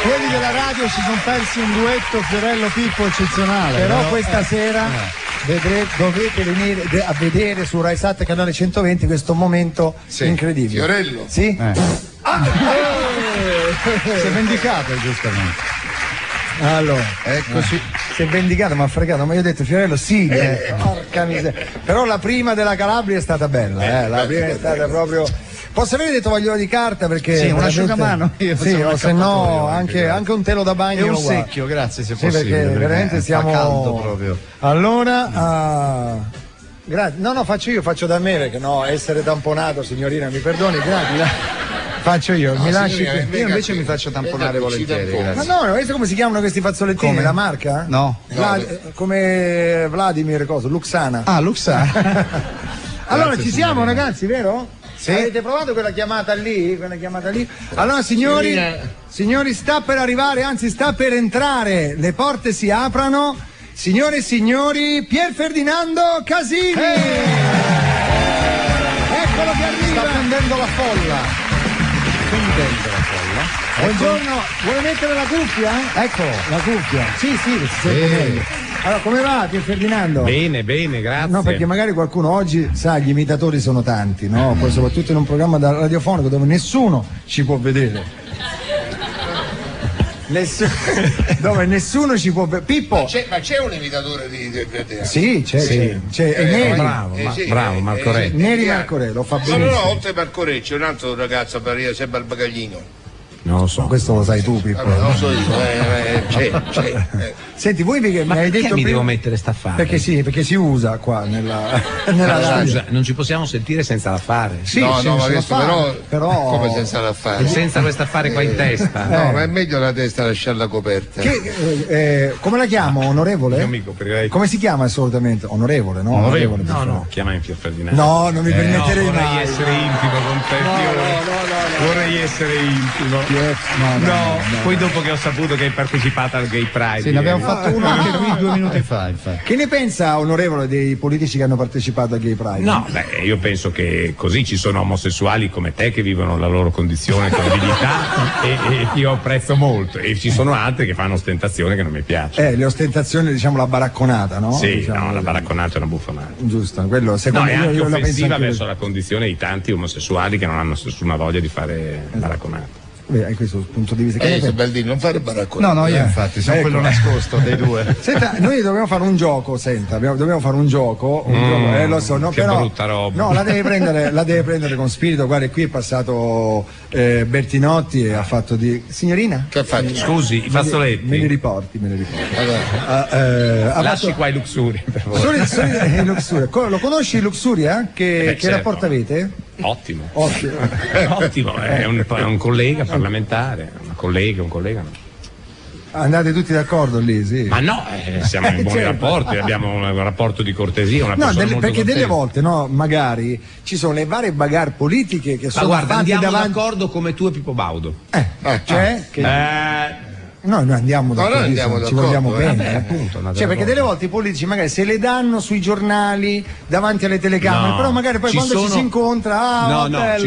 Quelli della radio si sono persi un duetto Fiorello Pippo eccezionale. Però questa sera dovete venire a vedere su Rai Sat canale 120 questo momento incredibile. Fiorello. Sì? Si è vendicato giustamente. Allora, eccoci. Si è vendicato, ma ha fregato, ma io ho detto Fiorello sì, porca miseria. Però la prima della Calabria è stata bella, la prima è stata proprio Posso avere dei tovaglioli di carta perché Sì, un veramente- asciugamano. Io Sì, faccio un o se no accappatoio anche un telo da bagno. E un lo guardo. secchio, grazie, se Sì, possibile. perché veramente fa siamo caldo proprio. Allora, grazie. No, faccio da me perché no, essere tamponato, signorina, mi perdoni, grazie. Faccio io, mi lasci. Io invece mi faccio tamponare volentieri, Ma grazie. no, non come si chiamano questi fazzolettini? Come? La marca? No. Come Vladimir, cosa? Luxana. Ah, Luxa. Allora ci siamo ragazzi, vero? Sì. Avete provato quella chiamata lì? Allora signori, sta per arrivare, anzi sta per entrare, le porte si aprono. Signore e signori, Pier Ferdinando Casini! Eccolo che arriva! Sta prendendo la folla. Buongiorno, vuole mettere la cuffia? Eccolo, la cuffia. Sì, si sente meglio. Allora, come va Pier Ferdinando? Bene, grazie. No, perché magari qualcuno oggi sa, gli imitatori sono tanti, no? Poi soprattutto in un programma radiofonico dove nessuno ci può vedere. Dove nessuno ci può vedere. Pippo! Ma c'è un imitatore di te? Sì, c'è. È Neri. Bravo, Marco Re. Neri Marco Re, lo fa benissimo. No, oltre Marco Re c'è un altro ragazzo per io, sempre al bagaglino. Non lo so. Questo lo sai tu, Pippo. Non lo so io, c'è. Senti, voi mi hai detto mi prima... devo mettere sta fare? Perché si usa qua nella radio. Scusa, non ci possiamo sentire senza la fare. Sì, No, sì, ma se lo adesso fa, però come senza la fare? Senza questa fare qua in testa. No, ma è meglio la testa lasciarla coperta. Come la chiamo, onorevole? Io mi coprirei. Come si chiama assolutamente? Onorevole, no? Onorevole. per favore. No, chiamami Pier Ferdinando. No, non mi permetterei vorrei mai. essere intimo con te, No. Vorrei essere intimo. No, poi dopo che ho saputo che hai partecipato al Gay Pride. Sì, ne abbiamo fatto uno anche qui 2 minuti fa, infatti. Che ne pensa, onorevole, dei politici che hanno partecipato al Gay Pride? No, io penso che così ci sono omosessuali come te che vivono la loro condizione con dignità e io apprezzo molto, e ci sono altri che fanno ostentazione che non mi piace. Le ostentazioni, diciamo la baracconata, no? Sì, diciamo, la baracconata è una buffonata. Giusto, quello secondo No, è me anche io la penso offensiva anche verso la condizione di tanti omosessuali che non hanno nessuna voglia di fare baracconata. Hai questo punto di vista. Baldini, non fare baracconata. No, io infatti sono quello nascosto dei due. Senta, noi dobbiamo fare un gioco, dobbiamo fare un gioco, lo so, no, che però, brutta roba. No, la deve prendere con spirito. Guarda, qui è passato Bertinotti e ha fatto di... Signorina? Che ha fatto? Scusi, i fazzoletti. Me li riporti. Lasci qua i Luxuria, per favore. Luxuria. Lo conosci Luxuria? Che certo. rapporto avete? Ottimo, è un collega parlamentare, un collega no. Andate tutti d'accordo lì, sì. Ma no, siamo in buoni Certo. rapporti, abbiamo un rapporto di cortesia, una No, persona molto perché delle cortese. volte, no, magari ci sono le varie bagarre politiche che Ma sono guarda, fatte andiamo davanti. d'accordo come tu e Pippo Baudo. No, noi andiamo d'accordo, noi andiamo ci d'accordo, vogliamo bene. vabbè, appunto, Cioè, perché delle volte i politici magari se le danno sui giornali davanti alle telecamere, No, però magari poi quando ci si incontra, bello,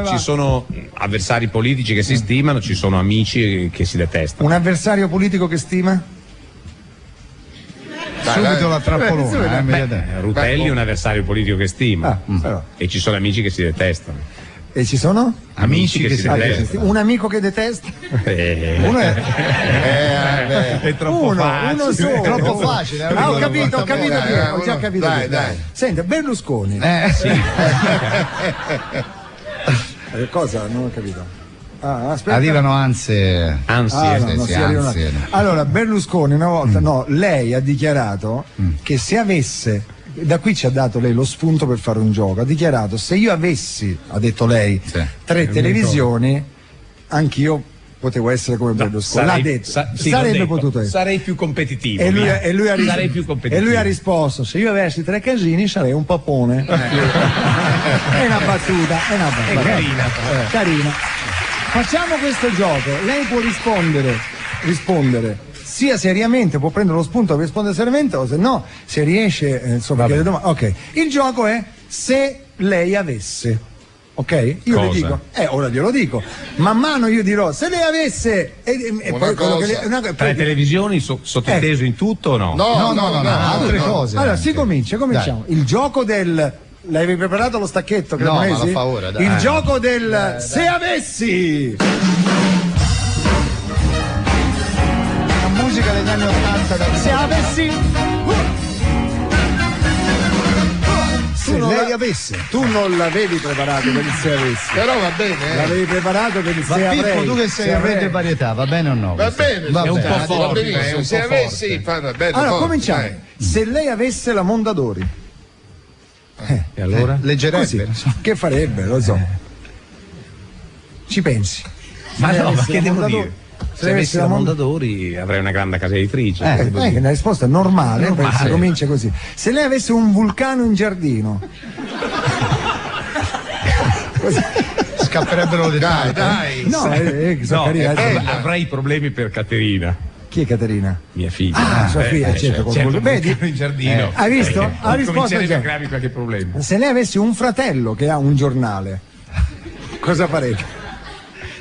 ci sono avversari politici che si stimano, ci sono amici che si detestano. un avversario politico che stima? Subito la trappolona. Rutelli è un avversario politico che stima, Però. e ci sono amici che si detestano. E ci sono? Amici che si detestano. Un amico che detesta? Uno è troppo uno facile. solo. È troppo facile. Ho capito, ho già capito. Dai. Senta, Berlusconi. Sì. Cosa? Non ho capito. Aspetta. Arrivano ansie. No, sì, arrivano. ansie. Allora, Berlusconi una volta, lei ha dichiarato che se avesse, da qui ci ha dato lei lo spunto per fare un gioco, ha dichiarato se io avessi, ha detto lei, 3 televisioni, anch'io potevo essere come Berlusconi. L'ha detto, sarebbe potuto essere. Sarei più competitivo. E lui ha sarei più competitivo. e lui ha risposto: se io avessi 3 casini sarei un papone. È una battuta. È carina. Carina. Facciamo questo gioco, lei può rispondere sia seriamente, può prendere lo spunto per rispondere seriamente, o se no, se riesce, insomma, chiede domande. Ok, il gioco è se lei avesse. Ok? Io le dico, ora glielo dico. Man mano io dirò, se lei avesse. E poi quello che Tra le televisioni sottinteso in tutto o no? No, altre cose. Allora, cominciamo. Dai. Il gioco del. L'avevi preparato lo stacchetto? No, ma Cremonesi? lo fa ora, dai. Il gioco del se avessi. La musica degli anni 80. Se avessi. Se lei lei avesse. Tu non l'avevi preparato per il se avessi. Però va bene, L'avevi preparato per il Ma se Pippo, avrei. tu che sei Se a Re avrei. di varietà, va bene o no? Va bene, Va è un bene. po' va forte, benissimo. è un Se po' avessi, forte. va bene. Allora, forte, cominciamo. dai. Se lei avesse la Mondadori, E allora? Leggerebbe. così, che farebbe? Lo so. Ci pensi? Ma Se no, ma avessi che la devo Mondadori- dire? Se Se avessi avessi la la Mondadori avrei una grande casa editrice. È una risposta normale, Normale. si comincia così. Se lei avesse un vulcano in giardino, così. Scapperebbero le Dai, dettagli. dai. No, sono carina. Avrei problemi per Caterina, Chi è Caterina? mia figlia. Ah, sua figlia, certo, col vulcano. Vedi? in giardino. Hai visto? Ha risposto Comincerebbe già. a crearmi qualche problema. Se lei avesse un fratello che ha un giornale, cosa farebbe?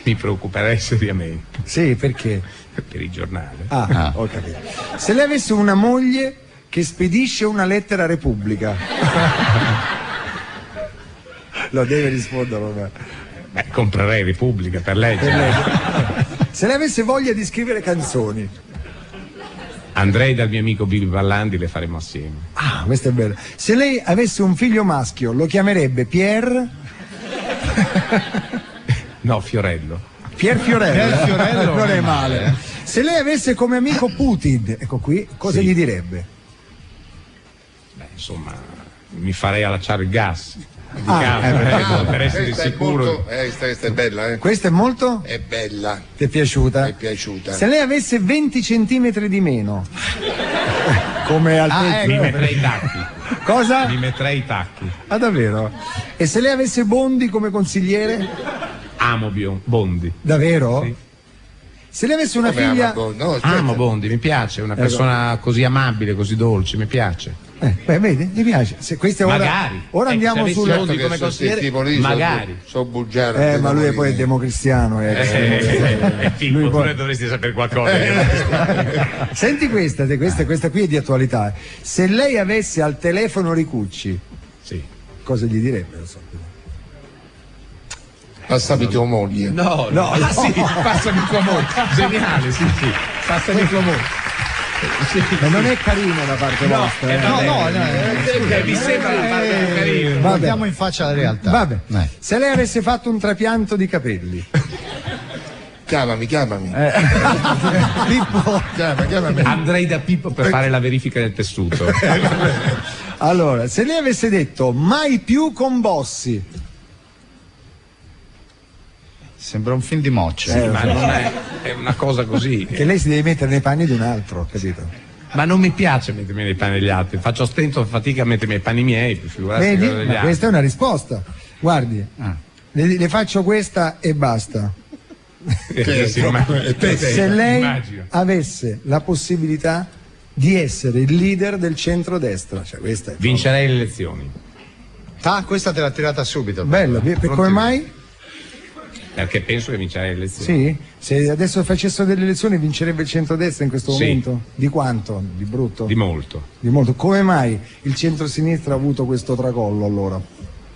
Mi preoccuperei seriamente Sì, perché? per il giornale. Ah, ho capito. Se lei avesse una moglie che spedisce una lettera a Repubblica, lo deve rispondere. Vabbè. Beh, comprerei Repubblica per leggere. Se lei avesse voglia di scrivere canzoni, Andrei dal mio amico Bibi Ballandi, le faremo assieme. ah, questo è bello. Se lei avesse un figlio maschio, lo chiamerebbe Pier No, Fiorello. Fiorello, non è male. Se lei avesse come amico Putin, ecco qui, cosa Sì. gli direbbe? Beh, insomma, mi farei allacciare il gas. Di Ah, casa, per essere Questa è sicuro. molto- questa è bella, eh. Questa è molto? È bella, Ti è piaciuta? è piaciuta. Se lei avesse 20 centimetri di meno, come altezza, Mi metterei i tacchi. cosa? Mi metterei i tacchi. Ah, davvero? E se lei avesse Bondi come consigliere? Amo Bondi. Davvero? Sì. Se lei avesse una Come figlia, ama- no, aspetta. Amo Bondi, mi piace, una persona così amabile, così dolce, mi piace. beh, vedi, mi piace. Se questa è ora, Magari. ora andiamo se avessi sulla. Bondi come Certo che consigliere, tipo lì, magari. so bugiare. Ma lui è poi democristiano. Pippo, Lui tu poi- ne dovresti sapere qualcosa. Senti questa qui è di attualità. Se lei avesse al telefono Ricucci, Sì. cosa gli direbbe? Non so. Passami tua moglie. No, ah, sì, passami tua moglie. Geniale, sì. Passami tua moglie. Ma non è carino da parte vostra. Mi sembra una parte carina. Guardiamo in faccia la realtà. Vabbè. Se lei avesse fatto un trapianto di capelli, Chiamami. Pippo, Chiamami. Andrei da Pippo per fare la verifica del tessuto. allora, se lei avesse detto mai più con Bossi, Sembra un film di Moccia. Sì, ma non è una cosa così. che lei si deve mettere nei panni di un altro, capito? Ma non mi piace mettermi nei panni degli altri, faccio stento fatica a mettermi nei panni miei, figurarsi Vedi? quello degli Ma altri. questa è una risposta. Guardi, le faccio questa e basta. Se lei immagino. avesse la possibilità di essere il leader del centrodestra, cioè questa è Vincerei le elezioni, Questa te l'ha tirata subito. bello. Come mai? perché penso che vincerei le elezioni. Sì? Se adesso facessero delle elezioni vincerebbe il centrodestra in questo Sì. momento? Di quanto? Di brutto? Di molto. Di molto. Come mai il centrosinistra ha avuto questo tracollo allora?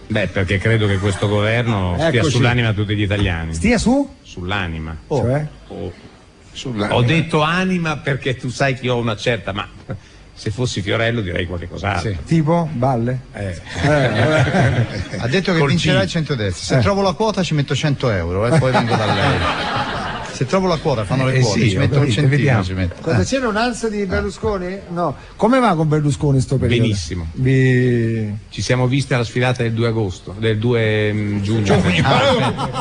Beh, perché credo che questo governo stia Eccoci. sull'anima di tutti gli italiani. Stia su? Sull'anima. Cioè? Ho detto anima perché tu sai che ho una certa, ma se fossi Fiorello direi qualche cos'altro. Tipo? Balle? Ha detto che Col vincerà G. il centrodestra. Se trovo la quota ci metto 100 euro e poi vengo da lei. Se trovo la quota, fanno le quote, sì, ci ho metto un capito, centino. vediamo. Ci metto. Cosa c'era un'ansia di Berlusconi? No. Come va con Berlusconi sto periodo? Benissimo. Vi- Ci siamo visti alla sfilata del 2 agosto, del 2 giugno,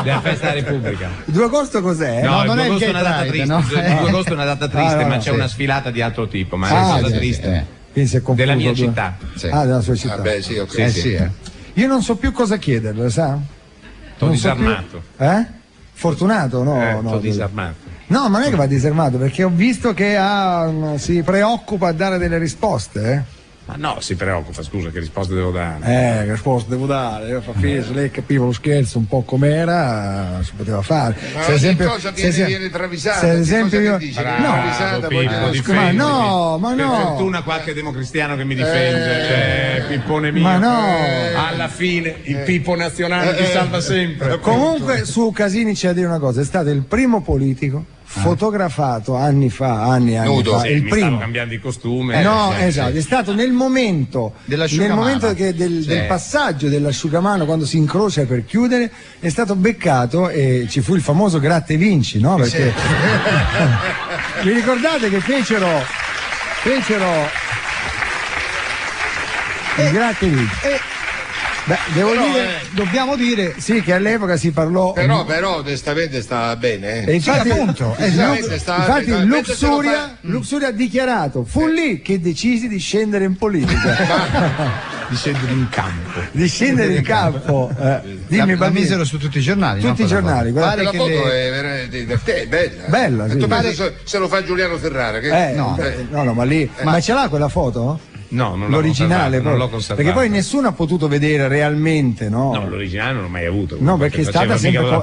della festa della Repubblica. Il 2 agosto cos'è? No, il 2 non è il agosto è Gay una data Pride, triste, no? il 2 agosto è una data triste, Ah, no, ma no, c'è sì. una sfilata di altro tipo, ma è Ah, una data sì, triste. Quindi si è confuso Della mia due. città. Sì. Ah, della sua città. Vabbè, sì, ok. Sì, sì. Io non so più cosa chiederle, sa? T'ho Non so più- disarmato. Fortunato? No, no. T'ho disarmato. No, ma non è che va disarmato, perché ho visto che si preoccupa a dare delle risposte, Ma no, si preoccupa, scusa, che risposte devo dare? Che risposte devo dare? Io fa finta, se lei capiva lo scherzo un po' com'era, si poteva fare. Ma Se ad esempio- cosa se- viene travisata? se ad Che esempio cosa io- che dice? No, Viene travisata, Pippo, voglio- difendimi. Ma no, ma Per no. fortuna qualche democristiano che mi difende, cioè Pippone mio. Ma no. Alla fine il Pippo nazionale ti salva sempre. Comunque su Casini c'è da dire una cosa, è stato il primo politico fotografato anni fa, Nudo. fa, Sì, il mi primo. stavo cambiando di costume. No, sì, esatto, sì. è stato nel momento del passaggio dell'asciugamano, quando si incrocia per chiudere, è stato beccato e ci fu il famoso gratta e vinci, no? Perché vi ricordate che fecero il gratta e vinci? Beh, dobbiamo dire sì che all'epoca si parlò. Però onestamente stava bene. E infatti, appunto, infatti Luxuria ha dichiarato: fu lì che decisi di scendere in politica. Di scendere in campo. Di scendere in campo. Dimmi, la misero su tutti i giornali. Tutti i giornali. Guarda, la foto è veramente bella. Bella, sì. Tu se lo fa Giuliano Ferrara. No, ma lì. Ma ce l'ha quella foto? No, non l'originale, non l'ho conservato. Perché poi nessuno ha potuto vedere realmente, no? No, l'originale non l'ho mai avuto. No, perché è stata sempre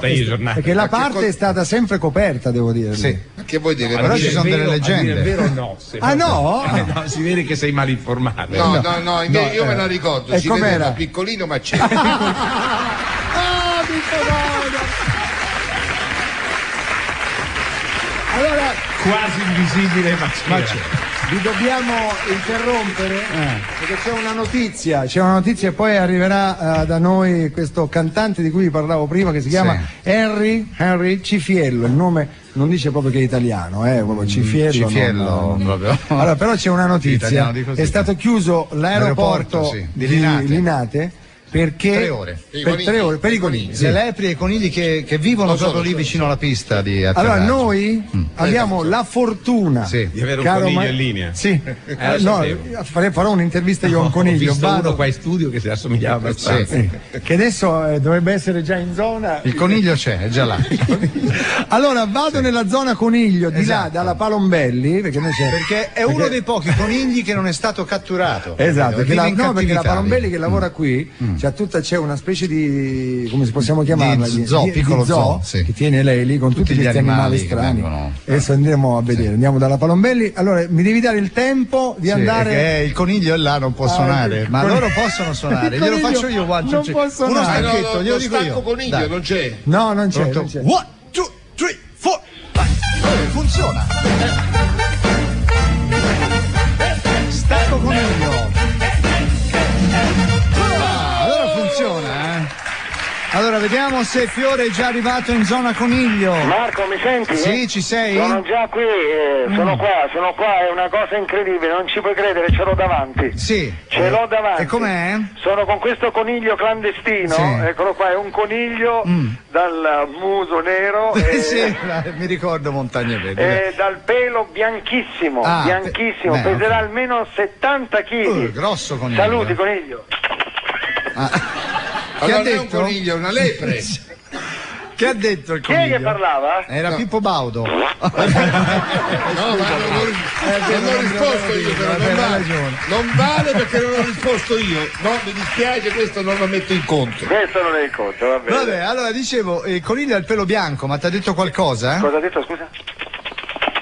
perché la parte è stata sempre coperta, devo dire. Sì. Che vuoi dire? Però ci sono delle leggende. È vero, no. No? No, si vede che sei mal informato. No, io me la ricordo. Si vedeva piccolino ma c'era. Allora, quasi invisibile ma c'è. Vi dobbiamo interrompere perché c'è una notizia e poi arriverà da noi questo cantante di cui vi parlavo prima, che si chiama Henry Cifiello. Il nome non dice proprio che è italiano, proprio Cifiello. Proprio. Allora, però c'è una notizia: è stato chiuso l'aeroporto di Linate. Perché? 3 ore. Per i conigli. Le lepri e i conigli che vivono proprio lì vicino alla pista di atterraggio. Allora noi abbiamo la fortuna di avere un coniglio in linea. Sì. Farò un'intervista io a un coniglio. Ho visto uno qua in studio che si assomigliava abbastanza. Che adesso dovrebbe essere già in zona. Il coniglio c'è, è già là. Allora vado nella zona coniglio di là dalla Palombelli perché è uno dei pochi conigli che non è stato catturato. Esatto, perché la Palombelli che lavora qui c'è una specie di, come si possiamo chiamarla? Piccolo zoo, che tiene lei lì con tutti questi animali strani. Adesso andremo a vedere, andiamo dalla Palombelli. Allora mi devi dare il tempo di andare. Perché il coniglio è là, non può suonare, ma loro possono suonare. Glielo faccio io, non può suonare. Uno stacchetto, glielo dico io. Coniglio non c'è. No, non c'è. 1, 2, 3, 4. Funziona. Stacco coniglio. Allora vediamo se Fiore è già arrivato in zona coniglio. Marco, mi senti? Sì, ci sei? Sono già qui, sono qua, è una cosa incredibile, non ci puoi credere, ce l'ho davanti. Sì. Ce l'ho davanti. E com'è? Sono con questo coniglio clandestino, eccolo qua, è un coniglio dal muso nero. Sì, mi ricordo Montagne Verde. Dal pelo bianchissimo, peserà almeno 70 kg. Grosso coniglio. Saluti coniglio. Che ha detto? È un coniglio, è una lepre. Che ha detto il coniglio? Chi è che parlava? Era Pippo Baudo. No, ma non ho risposto io, però non vale. Non vale perché non ho risposto io. No, mi dispiace, questo non lo metto in conto. Questo non è in conto, va bene. Vabbè, allora dicevo, il coniglio ha il pelo bianco, ma ti ha detto qualcosa? Cosa ha detto, scusa?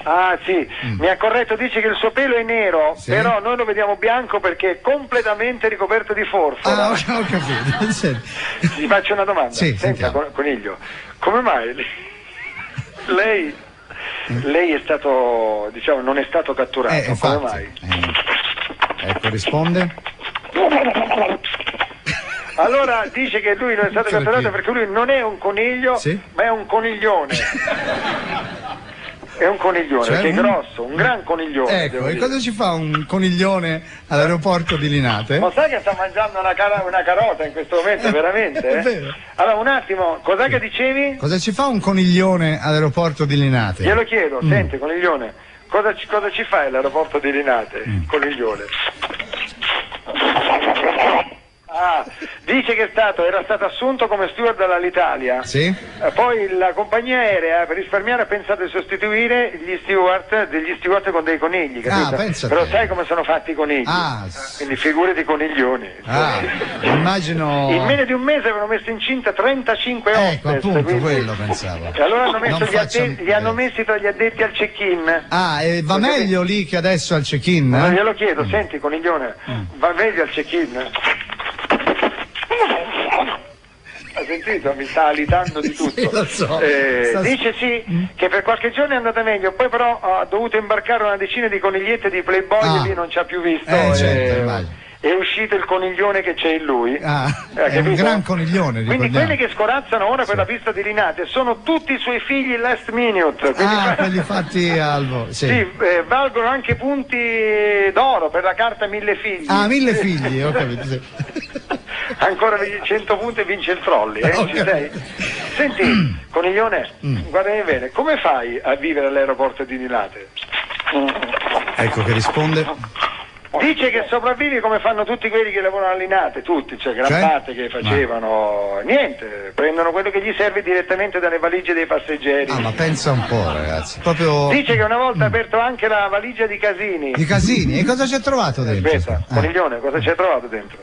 Ah sì, mi ha corretto, dice che il suo pelo è nero, però noi lo vediamo bianco perché è completamente ricoperto di forfora. Ah, ho capito. Ti faccio una domanda. Sì, senta, coniglio, come mai lei è stato, diciamo, non è stato catturato? Come mai? Ecco, risponde. Allora dice che lui non è stato catturato perché lui non è un coniglio, ma è un coniglione. È un coniglione, cioè, che è grosso, un gran coniglione. Ecco, e cosa ci fa un coniglione all'aeroporto di Linate? Ma sai che sta mangiando una carota in questo momento, veramente? È vero. Allora, un attimo, cos'è che dicevi? Cosa ci fa un coniglione all'aeroporto di Linate? Glielo chiedo, senti, coniglione, cosa ci fai all'aeroporto di Linate, coniglione? Ah, dice che era stato assunto come steward dall'Alitalia. Sì. Poi la compagnia aerea, per risparmiare, ha pensato di sostituire degli steward con dei conigli, capito? Però sai come sono fatti i conigli? Quindi figurati coniglioni. Immagino. In meno di un mese avevano messo incinta 35 hostess. Ecco, appunto, quello pensavo. E allora hanno messo li hanno messi tra gli addetti al check-in. Ah, e va meglio lì che adesso al check-in? Ma glielo chiedo, senti coniglione, va meglio al check-in? sentito, mi sta alitando di tutto. Sì, lo so. Dice sì, che per qualche giorno è andata meglio, poi però ha dovuto imbarcare una decina di conigliette di Playboy e lì non ci ha più visto. Certo, è uscito il coniglione che c'è in lui. È un gran coniglione, quindi ricordiamo. quelli che scorazzano ora per la pista di Linate sono tutti i suoi figli last minute. Quelli fatti al sì, valgono anche punti d'oro per la carta 1000 figli. 1000 figli, ho capito. Sì. Ancora 100 punti e vince il trolley, ci sei? Senti, coniglione, guardami bene, come fai a vivere all'aeroporto di Linate? Ecco che risponde. Dice che sopravvivi come fanno tutti quelli che lavorano a Linate, tutti, cioè gran parte che facevano niente, prendono quello che gli serve direttamente dalle valigie dei passeggeri. Ma pensa un po', ragazzi, proprio. Dice che una volta ha aperto anche la valigia di Casini. Di Casini? E cosa c'è trovato dentro? Aspetta, coniglione, cosa c'è trovato dentro?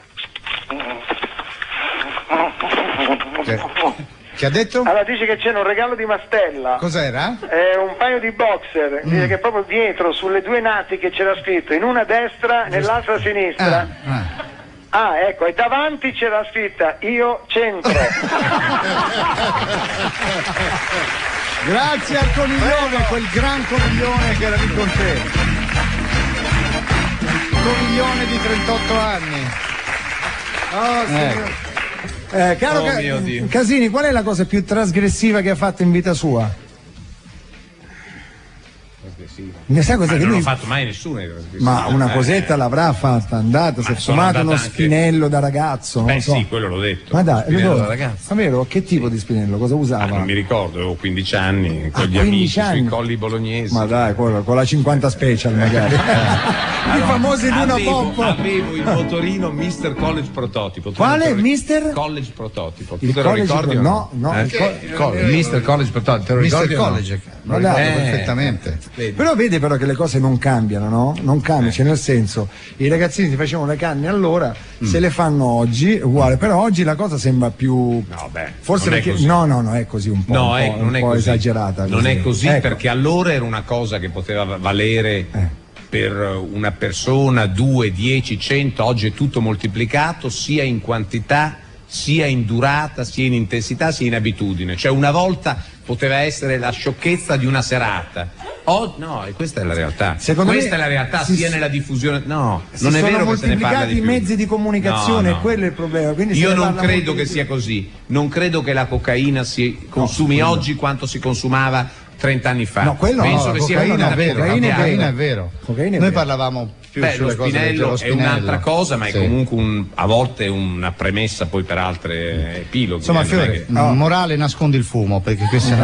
Che ha detto? Allora dice che c'è un regalo di Mastella. Cos'era? È un paio di boxer. Dice che proprio dietro sulle due natiche c'era scritto in una a destra, nell'altra a sinistra. Ecco, e davanti c'era scritta io centro. Grazie al coniglione, quel gran coniglione che era lì con te. Coniglione di 38 anni. Caro Casini, qual è la cosa più trasgressiva che ha fatto in vita sua? Ne sai cosa che non lui... ho fatto mai nessuno. Ma una cosetta l'avrà fatta, andata, si è fumato uno spinello da ragazzo. Non so. Sì, quello l'ho detto. Ma dai, spinello da ragazzo. Ma vero? Che tipo di spinello? Cosa usava? Non mi ricordo, avevo 15 anni, con gli 15 amici anni? sui colli bolognesi. Ma dai, con la 50 Special magari. I famosi Luna Pop. Avevo il motorino Mr. College Prototipo. Quale? Mr. College Prototipo. Il te lo ricordi? No. Mr. College Prototipo, te lo ricordi? Mr. College, lo ricordo perfettamente. Però vede però che le cose non cambiano, no? Non cambiano, cioè nel senso, i ragazzini si facevano le canne allora, se le fanno oggi, uguale, però oggi la cosa sembra più... forse non è perché... così. No, è così un po', non è così. esagerata. Non è così Ecco. perché allora era una cosa che poteva valere per una persona, 2, 10, 100, oggi è tutto moltiplicato sia in quantità, sia in durata, sia in intensità, sia in abitudine. Cioè una volta poteva essere la sciocchezza di una serata. No, e questa è la realtà. Secondo questa me è la realtà, sia nella diffusione. No, non è sono vero che se ne parla moltiplicati di i più. mezzi di comunicazione, No. e quello è il problema. Quindi Io se ne non parla credo molto che di sia più. così. Non credo che la cocaina si consumi oggi quanto si consumava 30 anni fa. No, quello penso no, che la sia cocaina è vero, Cocaina è vero. Noi parlavamo più Beh, sulle lo cose spinello dello è spinello. un'altra cosa, ma è Sì. comunque a volte una premessa poi per altre epiloghi. Insomma, non è Fiore, che- morale nascondi il fumo, perché questo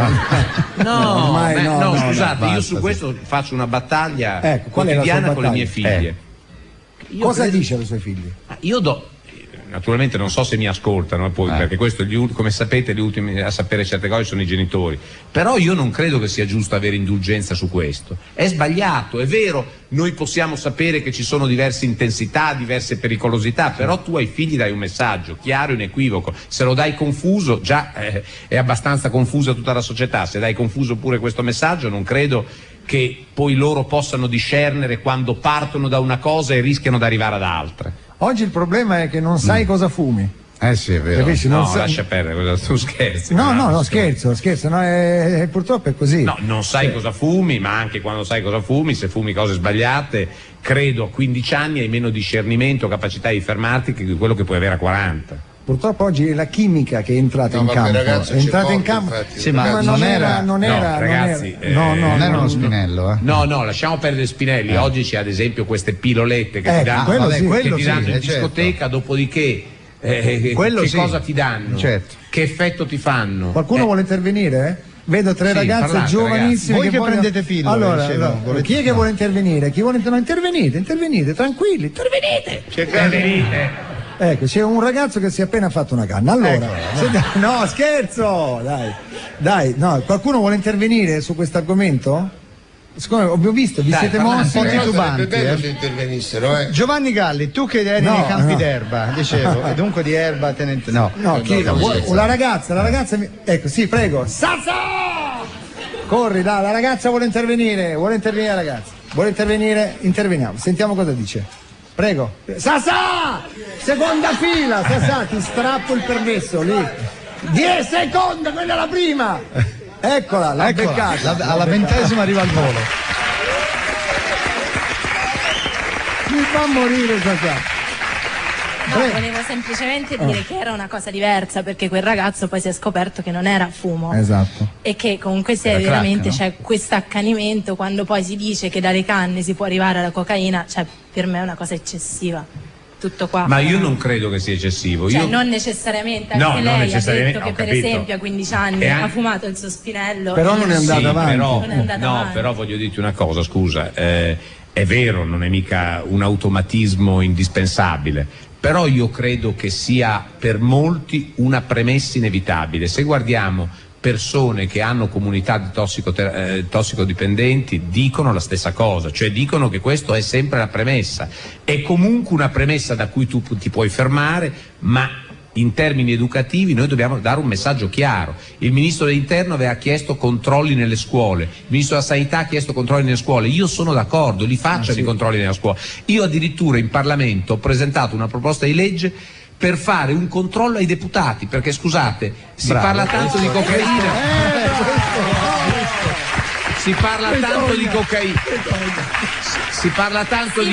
No, ormai no, scusate, basta, io su questo faccio una battaglia Ecco, qual è la quotidiana sua con le mie battaglia? figlie. Io Cosa credo- dice ai suoi figli? Io naturalmente non so se mi ascoltano poi, perché questo come sapete gli ultimi a sapere certe cose sono i genitori, però io non credo che sia giusto avere indulgenza su questo. È sbagliato, è vero, noi possiamo sapere che ci sono diverse intensità, diverse pericolosità, però tu ai figli dai un messaggio chiaro e inequivoco. Se lo dai confuso, già è abbastanza confusa tutta la società, se dai confuso pure questo messaggio non credo che poi loro possano discernere quando partono da una cosa e rischiano di arrivare ad altre. Oggi il problema è che non sai cosa fumi. Sì, è vero. Capisci? No, Non sai- lascia perdere, tu scherzi. No, scherzo, no, purtroppo è così. No, non sai cosa fumi, ma anche quando sai cosa fumi, se fumi cose sbagliate, credo a 15 anni hai meno discernimento, capacità di fermarti che quello che puoi avere a 40. Purtroppo oggi è la chimica che è entrata in vabbè, campo. ragazzi, È entrata c'è in poco, campo. infatti, Sì, ma non era. ragazzi, non era uno spinello, No, lasciamo perdere Spinelli. Oggi c'è ad esempio queste pilolette che ti danno, quello sì, che ti danno in certo. discoteca, dopodiché Quello che sì. cosa ti danno? Certo. Che effetto ti fanno? Qualcuno vuole intervenire? Vedo tre Sì, ragazze parlate, giovanissime. Voi che vogliono- prendete pillole, Allora, dicevo, volete- chi è che vuole intervenire? Chi vuole intervenite, tranquilli, intervenite. Ecco, c'è un ragazzo che si è appena fatto una canna. Allora, no, scherzo! Dai, no, qualcuno vuole intervenire su questo argomento? Siccome ho visto, vi siete mossi. un po' titubanti, Sarebbe bello se intervenissero, Giovanni Galli, tu che eri No, nei campi no. d'erba, dicevo, e dunque di erba tenente. No, La ragazza ecco, sì, prego. Sazza! Corri, dai, la ragazza vuole intervenire la ragazza. Vuole intervenire, interveniamo. Sentiamo cosa dice. Prego. Sasà! Seconda fila, Sasà, ti strappo il permesso lì. 10 secondi, quella è la prima! Eccola, l'ha beccata. Alla 20ª arriva al volo. Mi fa morire Sasà. No, volevo semplicemente dire che era una cosa diversa, perché quel ragazzo poi si è scoperto che non era fumo. Esatto. E che comunque sia veramente c'è questo accanimento, quando poi si dice che dalle canne si può arrivare alla cocaina, cioè per me è una cosa eccessiva. Tutto qua. Ma io non credo che sia eccessivo. Cioè, non necessariamente, anche lei ha detto che per esempio a 15 anni ha fumato il suo spinello. Però non è andata avanti. Però voglio dirti una cosa, scusa, è vero, non è mica un automatismo indispensabile, però io credo che sia per molti una premessa inevitabile. Se guardiamo persone che hanno comunità di tossicodipendenti, dicono la stessa cosa, cioè dicono che questo è sempre la premessa, è comunque una premessa da cui tu ti puoi fermare, ma in termini educativi noi dobbiamo dare un messaggio chiaro. Il ministro dell'Interno aveva chiesto controlli nelle scuole, il ministro della Sanità ha chiesto controlli nelle scuole, io sono d'accordo, li facciano i controlli nella scuola. Io addirittura in Parlamento ho presentato una proposta di legge per fare un controllo ai deputati, perché scusate, si parla tanto di cocaina, si parla tanto di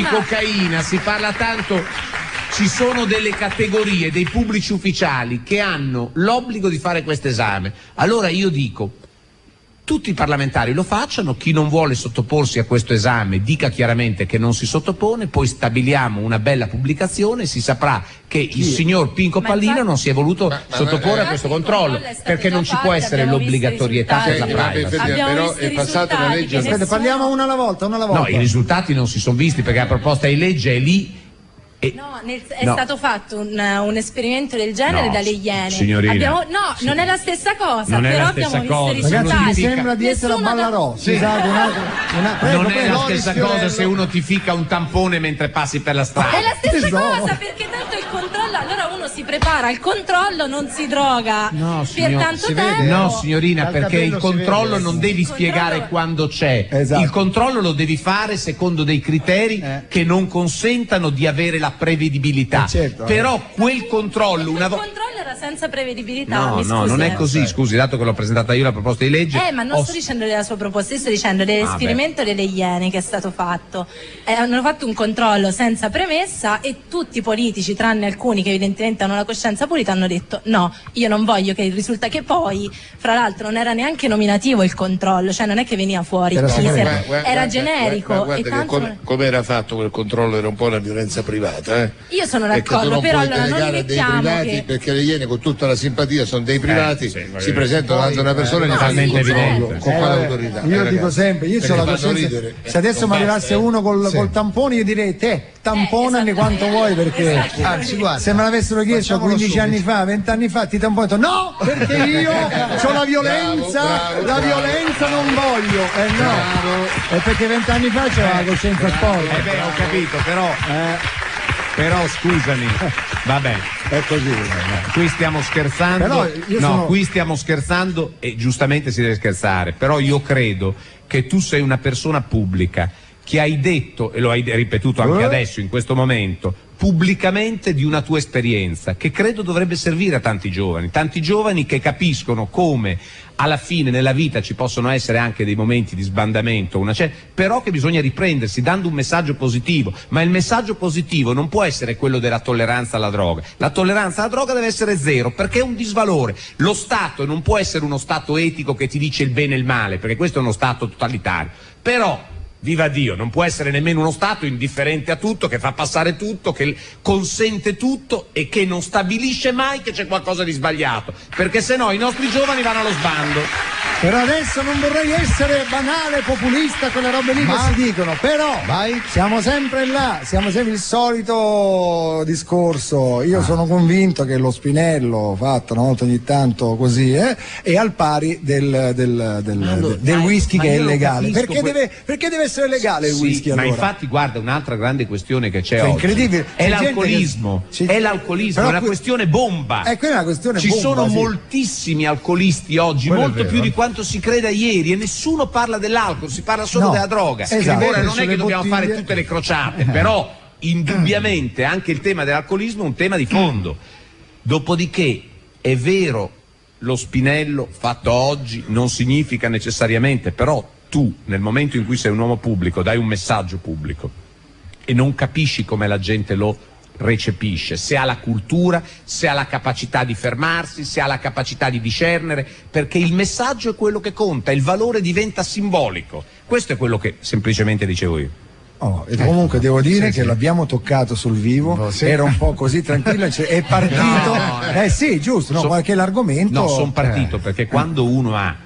cocaina, si parla tanto, ci sono delle categorie dei pubblici ufficiali che hanno l'obbligo di fare questo esame. Allora io dico, tutti i parlamentari lo facciano, chi non vuole sottoporsi a questo esame dica chiaramente che non si sottopone, poi stabiliamo una bella pubblicazione e si saprà che il signor Pinco Pallino non si è voluto sottoporre a questo controllo, perché non ci può essere l'obbligatorietà per la privacy. Però è passata una legge. Aspetta, parliamo una alla volta. No, i risultati non si sono visti perché la proposta di legge è lì. È stato fatto un esperimento del genere dalle Iene. Signorina, non è la stessa cosa, non però è la stessa abbiamo visto i cosa. risultati. Ragazzi, mi sembra di essere a Ballarò. Non è la stessa cosa se uno ti ficca un tampone mentre passi per la strada. È la stessa cosa, perché tanto il controllo, allora uno si prepara al controllo, non si droga per tanto tempo. No, signorina, perché il controllo non devi spiegare quando c'è. Il controllo lo devi fare secondo dei criteri che non consentano di avere la prevedibilità. Però quel controllo il controllo era senza prevedibilità. No, non è così, scusi, dato che l'ho presentata io la proposta di legge. Ma non sto dicendo della sua proposta, sto dicendo dell'esperimento delle Iene che è stato fatto. Hanno fatto un controllo senza premessa e tutti i politici, tranne alcuni che evidentemente hanno la coscienza pulita, hanno detto no, io non voglio che il risultato, che poi fra l'altro non era neanche nominativo il controllo, cioè non è che veniva fuori era generico. Guarda che come era fatto quel controllo era un po' una violenza privata. Io sono d'accordo, però allora non li mettiamo dei privati, perché le Iene, con tutta la simpatia, sono dei privati, si presentano davanti a una persona e gli fanno il controllo con quale autorità. Io dico sempre, io ho la coscienza, se adesso mi arrivasse uno col tampone io direi tamponami quanto vuoi, perché se me l'avessero chiesto 15 anni fa, 20 anni fa, ti tampono, no, perché io ho la violenza, non voglio, e perché 20 anni fa c'era la coscienza sporca. Ho capito, però scusami, vabbè, è così. Qui stiamo scherzando, qui stiamo scherzando e giustamente si deve scherzare, però io credo che tu sei una persona pubblica che hai detto, e lo hai ripetuto anche adesso in questo momento, pubblicamente di una tua esperienza che credo dovrebbe servire a tanti giovani che capiscono come alla fine nella vita ci possono essere anche dei momenti di sbandamento, però che bisogna riprendersi dando un messaggio positivo, ma il messaggio positivo non può essere quello della tolleranza alla droga. La tolleranza alla droga deve essere zero, perché è un disvalore. Lo Stato non può essere uno Stato etico che ti dice il bene e il male, perché questo è uno Stato totalitario. Però viva Dio, non può essere nemmeno uno Stato indifferente a tutto, che fa passare tutto, che consente tutto e che non stabilisce mai che c'è qualcosa di sbagliato, perché sennò i nostri giovani vanno allo sbando. Però adesso non vorrei essere banale, populista, quelle robe lì che si dicono, però siamo sempre là, siamo sempre il solito discorso. Io sono convinto che lo spinello fatto una volta ogni tanto così è al pari del whisky che è illegale. Perché deve essere legale il whisky, allora? Ma infatti guarda, un'altra grande questione che c'è oggi incredibile. È l'alcolismo, è una questione bomba. È una questione Ci bomba, sono moltissimi alcolisti oggi, molto più di quanto si creda ieri, e nessuno parla dell'alcol, si parla solo della droga. Ora non è che dobbiamo fare tutte le crociate, però indubbiamente anche il tema dell'alcolismo è un tema di fondo. Dopodiché è vero lo spinello fatto oggi non significa necessariamente, però tu nel momento in cui sei un uomo pubblico dai un messaggio pubblico e non capisci come la gente lo recepisce, se ha la cultura, se ha la capacità di fermarsi, se ha la capacità di discernere, perché il messaggio è quello che conta, il valore diventa simbolico. Questo è quello che semplicemente dicevo io. E comunque devo dire che l'abbiamo toccato sul vivo, era un po' così tranquillo, è partito. Sì, giusto, perché l'argomento. No, sono partito perché quando uno ha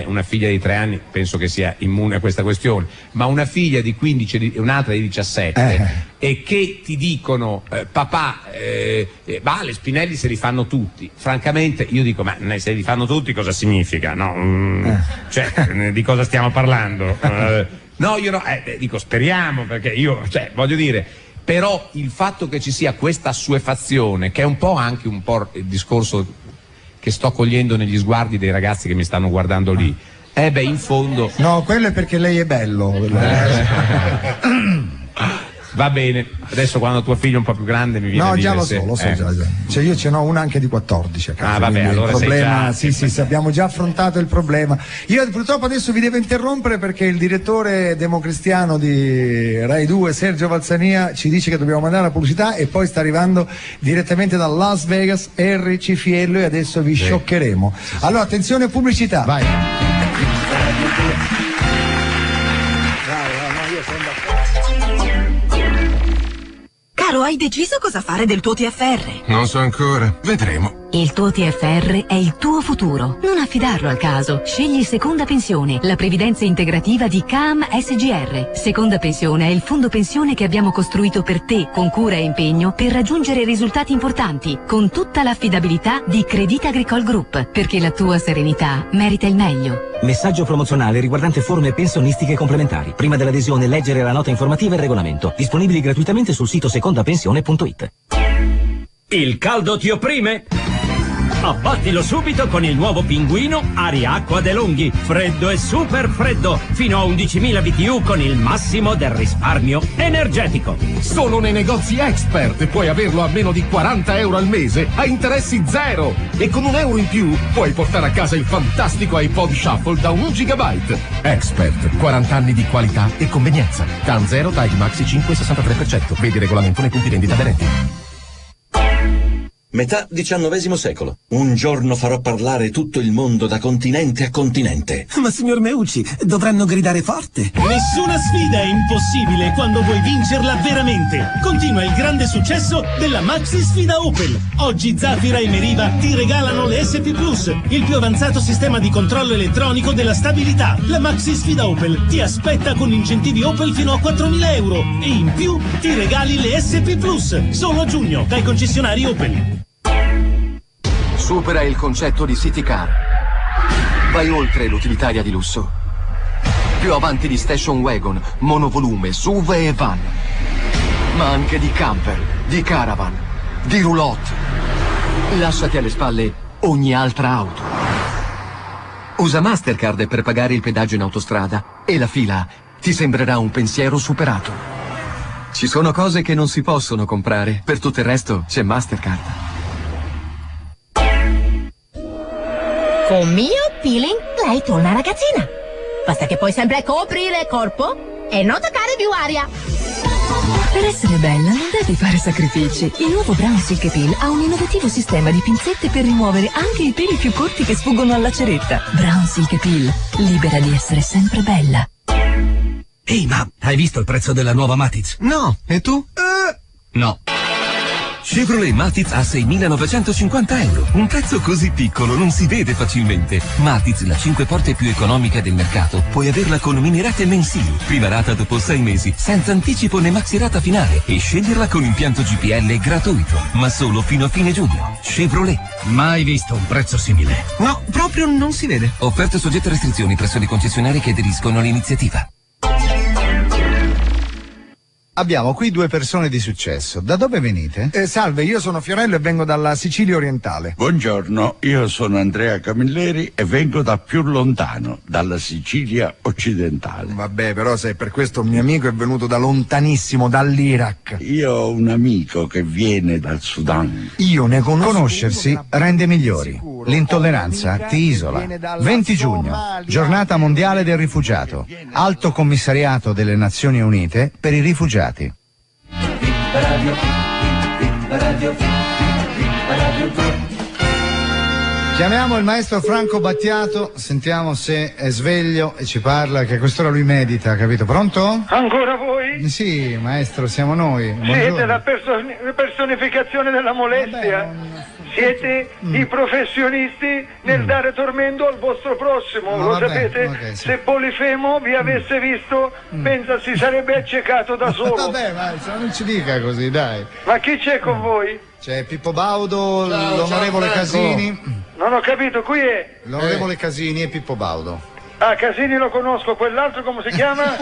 una figlia di 3 anni penso che sia immune a questa questione, ma una figlia di 15 e un'altra di 17 e che ti dicono papà le spinelli se li fanno tutti, francamente io dico ma se li fanno tutti cosa significa? No? Cioè di cosa stiamo parlando? No, io no, dico speriamo, perché io, voglio dire, però il fatto che ci sia questa assuefazione, che è un po' anche il discorso che sto cogliendo negli sguardi dei ragazzi che mi stanno guardando lì, in fondo... No, quello è perché lei è bello. Va bene, adesso quando tua figlia è un po' più grande mi viene a dire... No, già lo so, già. Io ce n'ho una anche di 14 a casa. Vabbè, allora il problema, sei già... Sì, abbiamo già affrontato il problema. Io purtroppo adesso vi devo interrompere perché il direttore democristiano di Rai 2, Sergio Valsania, ci dice che dobbiamo mandare la pubblicità e poi sta arrivando direttamente da Las Vegas Henry Cifiello e adesso vi scioccheremo. Allora, attenzione, pubblicità. Vai. Caro, hai deciso cosa fare del tuo TFR? Non so ancora, vedremo. Il tuo TFR è il tuo futuro. Non affidarlo al caso. Scegli Seconda Pensione, la previdenza integrativa di CAM SGR. Seconda Pensione è il fondo pensione che abbiamo costruito per te, con cura e impegno, per raggiungere risultati importanti, con tutta l'affidabilità di Crédit Agricole Group, perché la tua serenità merita il meglio. Messaggio promozionale riguardante forme pensionistiche complementari. Prima dell'adesione leggere la nota informativa e il regolamento. Disponibili gratuitamente sul sito secondapensione.it. Il caldo ti opprime? Abbattilo subito con il nuovo Pinguino Aria Acqua DeLonghi. Freddo e super freddo, fino a 11.000 BTU con il massimo del risparmio energetico. Solo nei negozi Expert puoi averlo a meno di 40 euro al mese a interessi zero. E con €1 in più puoi portare a casa il fantastico iPod Shuffle da 1 GB. Expert, 40 anni di qualità e convenienza. TAN 0, tagli maxi 5,63%. Vedi regolamento nei punti vendita aderenti. Metà XIX secolo. Un giorno farò parlare tutto il mondo da continente a continente. Ma signor Meucci, dovranno gridare forte. Nessuna sfida è impossibile quando vuoi vincerla veramente. Continua il grande successo della Maxi Sfida Opel. Oggi Zafira e Meriva ti regalano le SP Plus, il più avanzato sistema di controllo elettronico della stabilità. La Maxi Sfida Opel ti aspetta con incentivi Opel fino a 4.000 euro e in più ti regali le SP Plus. Solo a giugno dai concessionari Opel. Supera il concetto di city car. Vai oltre l'utilitaria di lusso. Più avanti di station wagon, monovolume, SUV e van. Ma anche di camper, di caravan, di roulotte. Lasciati alle spalle ogni altra auto. Usa Mastercard per pagare il pedaggio in autostrada e la fila ti sembrerà un pensiero superato. Ci sono cose che non si possono comprare, per tutto il resto c'è Mastercard. Con Mio Peeling lei torna ragazzina. Basta che poi sempre coprire il corpo e non toccare più aria. Per essere bella non devi fare sacrifici. Il nuovo Brown Silk Peel ha un innovativo sistema di pinzette per rimuovere anche i peli più corti che sfuggono alla ceretta. Brown Silk Peel, libera di essere sempre bella. Ehi, ma hai visto il prezzo della nuova Matiz? No, e tu? No. Chevrolet Matiz a 6.950 euro. Un prezzo così piccolo non si vede facilmente. Matiz, la 5 porte più economica del mercato. Puoi averla con mini rate mensili. Prima rata dopo 6 mesi, senza anticipo né maxi rata finale. E sceglierla con impianto GPL gratuito. Ma solo fino a fine giugno. Chevrolet. Mai visto un prezzo simile. No, proprio non si vede. Offerte soggette a restrizioni presso i concessionari che aderiscono all'iniziativa. Abbiamo qui 2 persone di successo. Da dove venite? Salve, io sono Fiorello e vengo dalla Sicilia orientale. Buongiorno, io sono Andrea Camilleri e vengo da più lontano, dalla Sicilia occidentale. Vabbè, però se per questo un mio amico è venuto da lontanissimo, dall'Iraq. Io ho un amico che viene dal Sudan. Io ne conosco. Conoscersi rende migliori. L'intolleranza ti isola. 20 giugno, giornata mondiale del rifugiato. Alto commissariato delle Nazioni Unite per i rifugiati. Chiamiamo il maestro Franco Battiato, sentiamo se è sveglio e ci parla, che a quest'ora lui medita, capito? Pronto? Ancora voi? Sì, maestro, siamo noi. Siete la personificazione della molestia. Siete i professionisti nel dare tormento al vostro prossimo, lo sapete? Okay, sì. Se Polifemo vi avesse visto, pensa si sarebbe accecato da solo. Vabbè, maestro, non ci dica così, dai. Ma chi c'è con voi? C'è Pippo Baudo, l'onorevole Casini. Non ho capito, qui è? L'onorevole Casini e Pippo Baudo. Ah, Casini lo conosco, quell'altro come si chiama?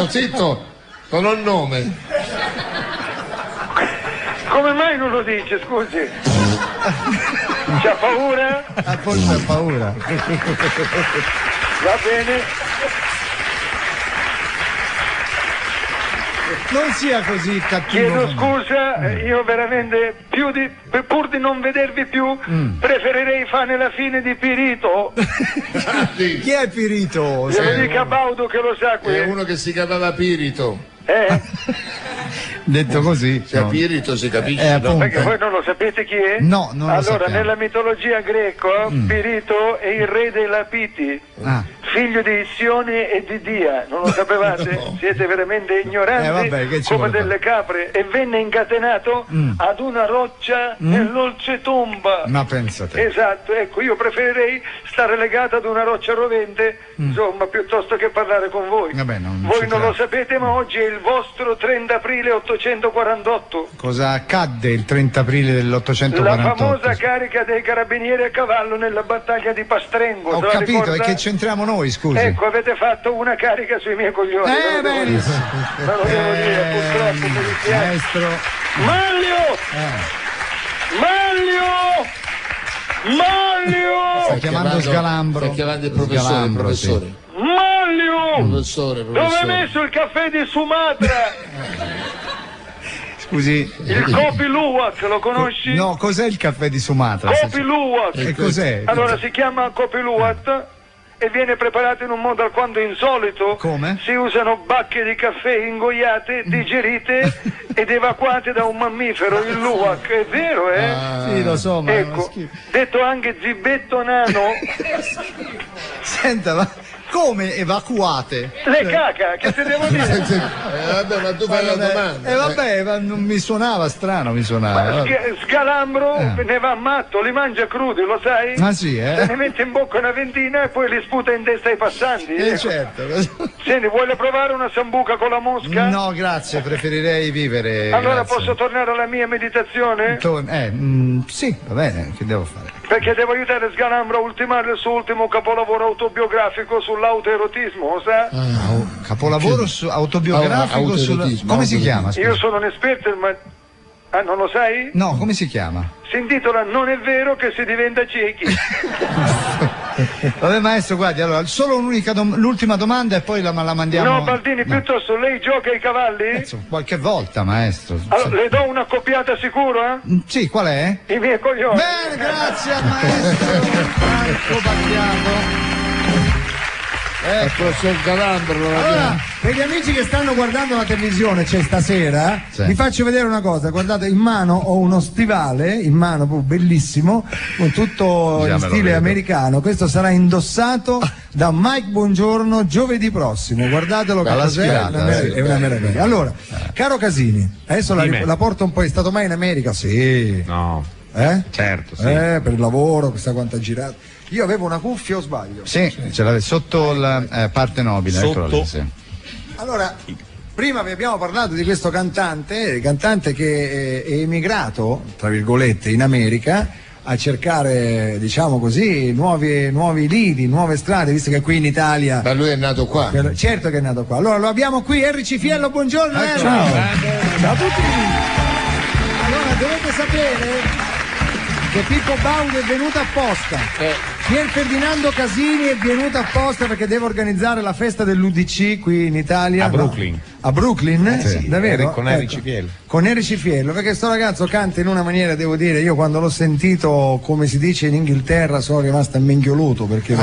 Zitto, non ho il nome. Come mai non lo dice, scusi? C'ha paura? Forse ha paura. Va bene. Non sia così cattivo. Chiedo scusa, io veramente pur di non vedervi più, preferirei fare la fine di Pirito. Chi è Pirito? Glielo dica Baudo che lo sa qui. È uno che si chiamava Pirito. Detto così, cioè, no. Pirito si capisce, no? Perché voi non lo sapete chi è? No, non lo sappiamo. Allora, nella mitologia greca, Pirito è il re dei Lapiti, figlio di Issione e di Dia. Non lo sapevate? No. Siete veramente ignoranti, come delle capre. E venne incatenato ad una roccia nell'olcetomba. Ma pensate. Esatto, ecco, io preferirei stare legato ad una roccia rovente, insomma, piuttosto che parlare con voi. Vabbè, voi non lo sapete, ma oggi è il vostro 30 aprile 848. Cosa accadde il 30 aprile dell'848? La famosa carica dei carabinieri a cavallo nella battaglia di Pastrengo. Ho capito, e che c'entriamo noi, scusi? Ecco, avete fatto una carica sui miei coglioni. Benissimo. Ma lo devo dire, purtroppo mi dispiace. Maestro. Maglio! Sta chiamando Sgalambro. Sta chiamando il professore. Sì. Maglio! Professore. Dove hai messo il caffè di Sumatra? Scusi. Il Kopi Luwak, lo conosci? No, cos'è il caffè di Sumatra? Kopi Luwak. E cos'è? Allora, si chiama Kopi Luwak e viene preparato in un modo alquanto insolito. Come? Si usano bacche di caffè ingoiate, digerite ed evacuate da un mammifero, il luwak. È vero, eh? Sì, lo so, ma ecco, detto anche zibetto nano. Senta, ma come evacuate? Le caca, che te devo dire? Vabbè, ma tu fai la domanda. Vabbè, ma non mi suonava strano, mi suonava. Sgalambro ne va matto, li mangia crudi, lo sai? Ah sì, Se ne mette in bocca una ventina e poi li sputa in testa ai passanti. Certo. Senti, vuole provare una sambuca con la mosca? No, grazie, preferirei vivere. Allora grazie. posso tornare alla mia meditazione? Sì, va bene, che devo fare? Perché devo aiutare Sgalambro a ultimare il suo ultimo capolavoro autobiografico sull'autoerotismo, sa? Capolavoro autobiografico come si chiama? Scusa? Io sono un esperto, ma... Ah, non lo sai? No, come si chiama? Si intitola Non è vero che si diventa ciechi. Vabbè maestro, guardi, allora, solo l'ultima domanda e poi la mandiamo. No, Baldini, piuttosto lei gioca ai cavalli? Qualche volta, maestro. Allora, le do una coppiata sicura? Sì, qual è? I miei coglioni. Bene, grazie al maestro Franco Battiato. Ecco, c'è il Galambro. Allora, per gli amici che stanno guardando la televisione, stasera, vi faccio vedere una cosa. Guardate, in mano ho uno stivale, in mano bellissimo, con tutto in stile americano. Questo sarà indossato da Mike Buongiorno giovedì prossimo. Guardatelo, che è una meraviglia. Allora, caro Casini, adesso la porto un po'. È stato mai in America? Sì. No. Certo, sì. Per il lavoro, chissà quanto ha girato. Io avevo una cuffia o sbaglio? Sì, ce l'avete sotto la parte nobile. Sotto. Sì. Allora, prima vi abbiamo parlato di questo cantante che è emigrato, tra virgolette, in America a cercare, diciamo così, nuovi lidi, nuove strade, visto che qui in Italia... Ma lui è nato qua. Certo che è nato qua. Allora lo abbiamo qui, Henry Cifiello, buongiorno. Ciao. Ciao a tutti. Allora, dovete sapere che Pippo Baudo è venuto apposta. Pier Ferdinando Casini è venuto apposta perché deve organizzare la festa dell'UDC qui in Italia. A Brooklyn. No? A Brooklyn? Sì. Davvero? Con Eri Cipiello. Con Eri Cipiello, perché sto ragazzo canta in una maniera, devo dire, io quando l'ho sentito, come si dice in Inghilterra, sono rimasto amminghioluto perché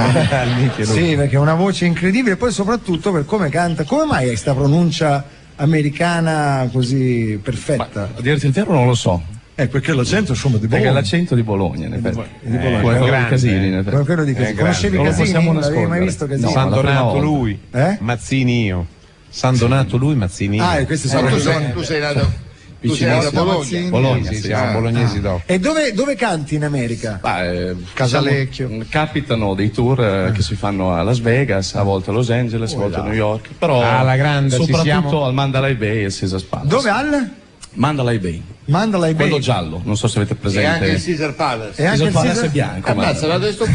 sì, perché è una voce incredibile e poi soprattutto per come canta. Come mai hai questa pronuncia americana così perfetta? A dirti il vero non lo so. Perché l'accento insomma di Bologna. Perché l'accento di Bologna, in effetti. Di Bologna. Quello di Casini, in effetti. Quello di Casini. Conoscevi Casini? Non l'avevi mai visto Casini? San Donato lui, Mazzini io. San Donato lui, Mazzini io. Questi sono tu sei nato a Bologna. Bologna, sì, siamo bolognesi dopo. E dove canti in America? Casalecchio. Capitano dei tour che si fanno a Las Vegas, a volte a Los Angeles, a volte a New York, però alla grande, soprattutto al Mandalay Bay e Caesar Palace. Dove al? Mandalay Bay. Mandalay Bay. Quello giallo, non so se avete presente. E anche il Caesar Palace. E anche Caesar Palace è bianco. Ammazza, ma questo qui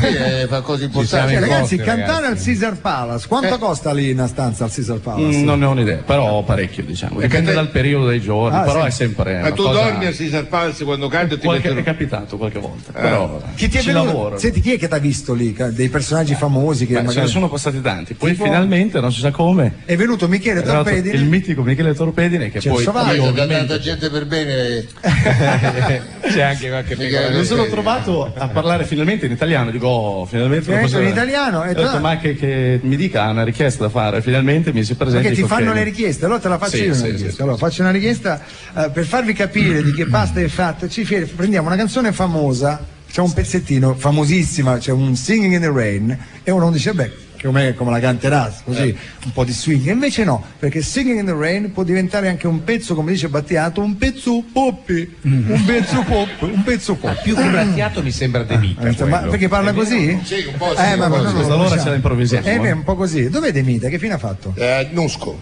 fa cose importanti. Ragazzi, cantare al Caesar Palace, quanto costa lì una stanza al Caesar Palace? Non ne ho un'idea, però parecchio, diciamo. Dipende dal periodo dei giorni, però è sempre. Ma tu dormi al Caesar Palace quando canti? È capitato qualche volta. Però chi ti è venuto? Senti, chi è che ti ha visto lì? Dei personaggi famosi che magari... ce ne sono passati tanti. Poi finalmente, non si sa come, è venuto Michele Torpedine. Il mitico Michele Torpedine, che poi tanta gente per bene. C'è anche qualche mi sono trovato a parlare finalmente in italiano, dico finalmente in italiano e detto, ma che mi dica una richiesta da fare, finalmente mi si presenta. Perché ti fanno le richieste, allora te la faccio io una richiesta. Allora faccio una richiesta per farvi capire di che pasta è fatta. Prendiamo una canzone famosa, c'è un pezzettino famosissima, c'è un Singing in the Rain e uno dice beh, come la canterà, così un po' di swing, e invece no, perché Singing in the Rain può diventare anche un pezzo, come dice Battiato, un pezzo poppi, un pezzo pop. Più che Battiato mi sembra De Mita. Ma perché parla così? Sì, un po'. Ma allora ce la improvvisiamo. Un po' così. Dov'è De Mita? Che fine ha fatto? Nusco.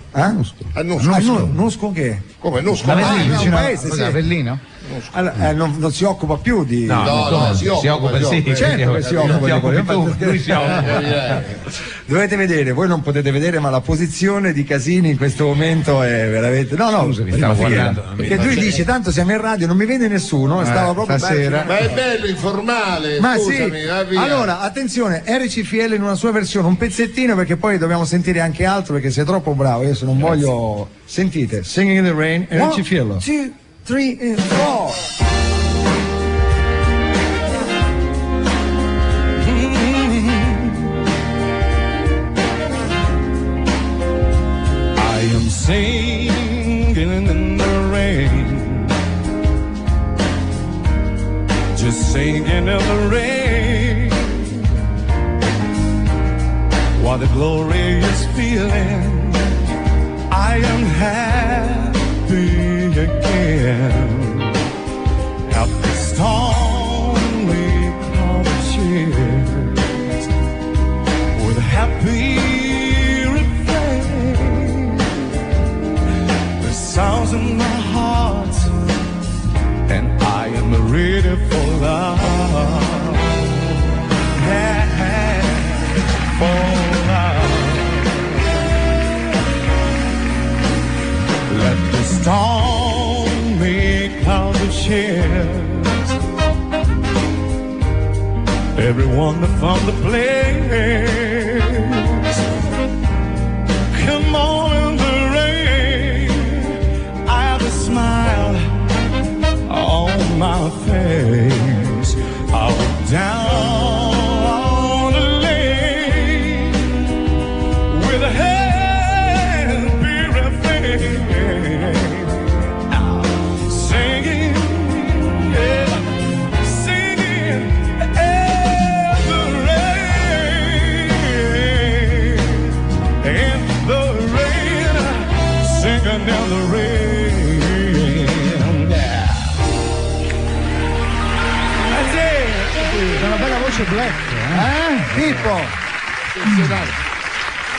Nusco che? Come Nusco? Un paese, sì. Avellino? Allora, non si occupa più di... No, si occupa di Dovete vedere, voi non potete vedere, ma la posizione di Casini in questo momento è veramente... Scusami, stavo guardando. Perché lui dice, tanto siamo in radio, non mi vede nessuno, stava proprio stasera. Ma è bello, informale, ma scusami, sì. Allora, attenzione, Eri Cipiello in una sua versione, un pezzettino, perché poi dobbiamo sentire anche altro, perché sei troppo bravo, io se non voglio... Sentite, Singing in the Rain, Eri Cipiello. 1, 2, 3 and 4. I am singing in the rain, just singing in the rain, while the glorious feeling, I am happy again. Help the storm we call the cheers with a happy refrain. The sounds in my heart, and I am ready for love. Yeah, for love. Let the storm make cloud of cheers. Everyone that found the place, come on in the rain. I have a smile on my face. I'll be down the lane with a happy refrain. Down the rain. That's it. Una bella voce black, Pippo.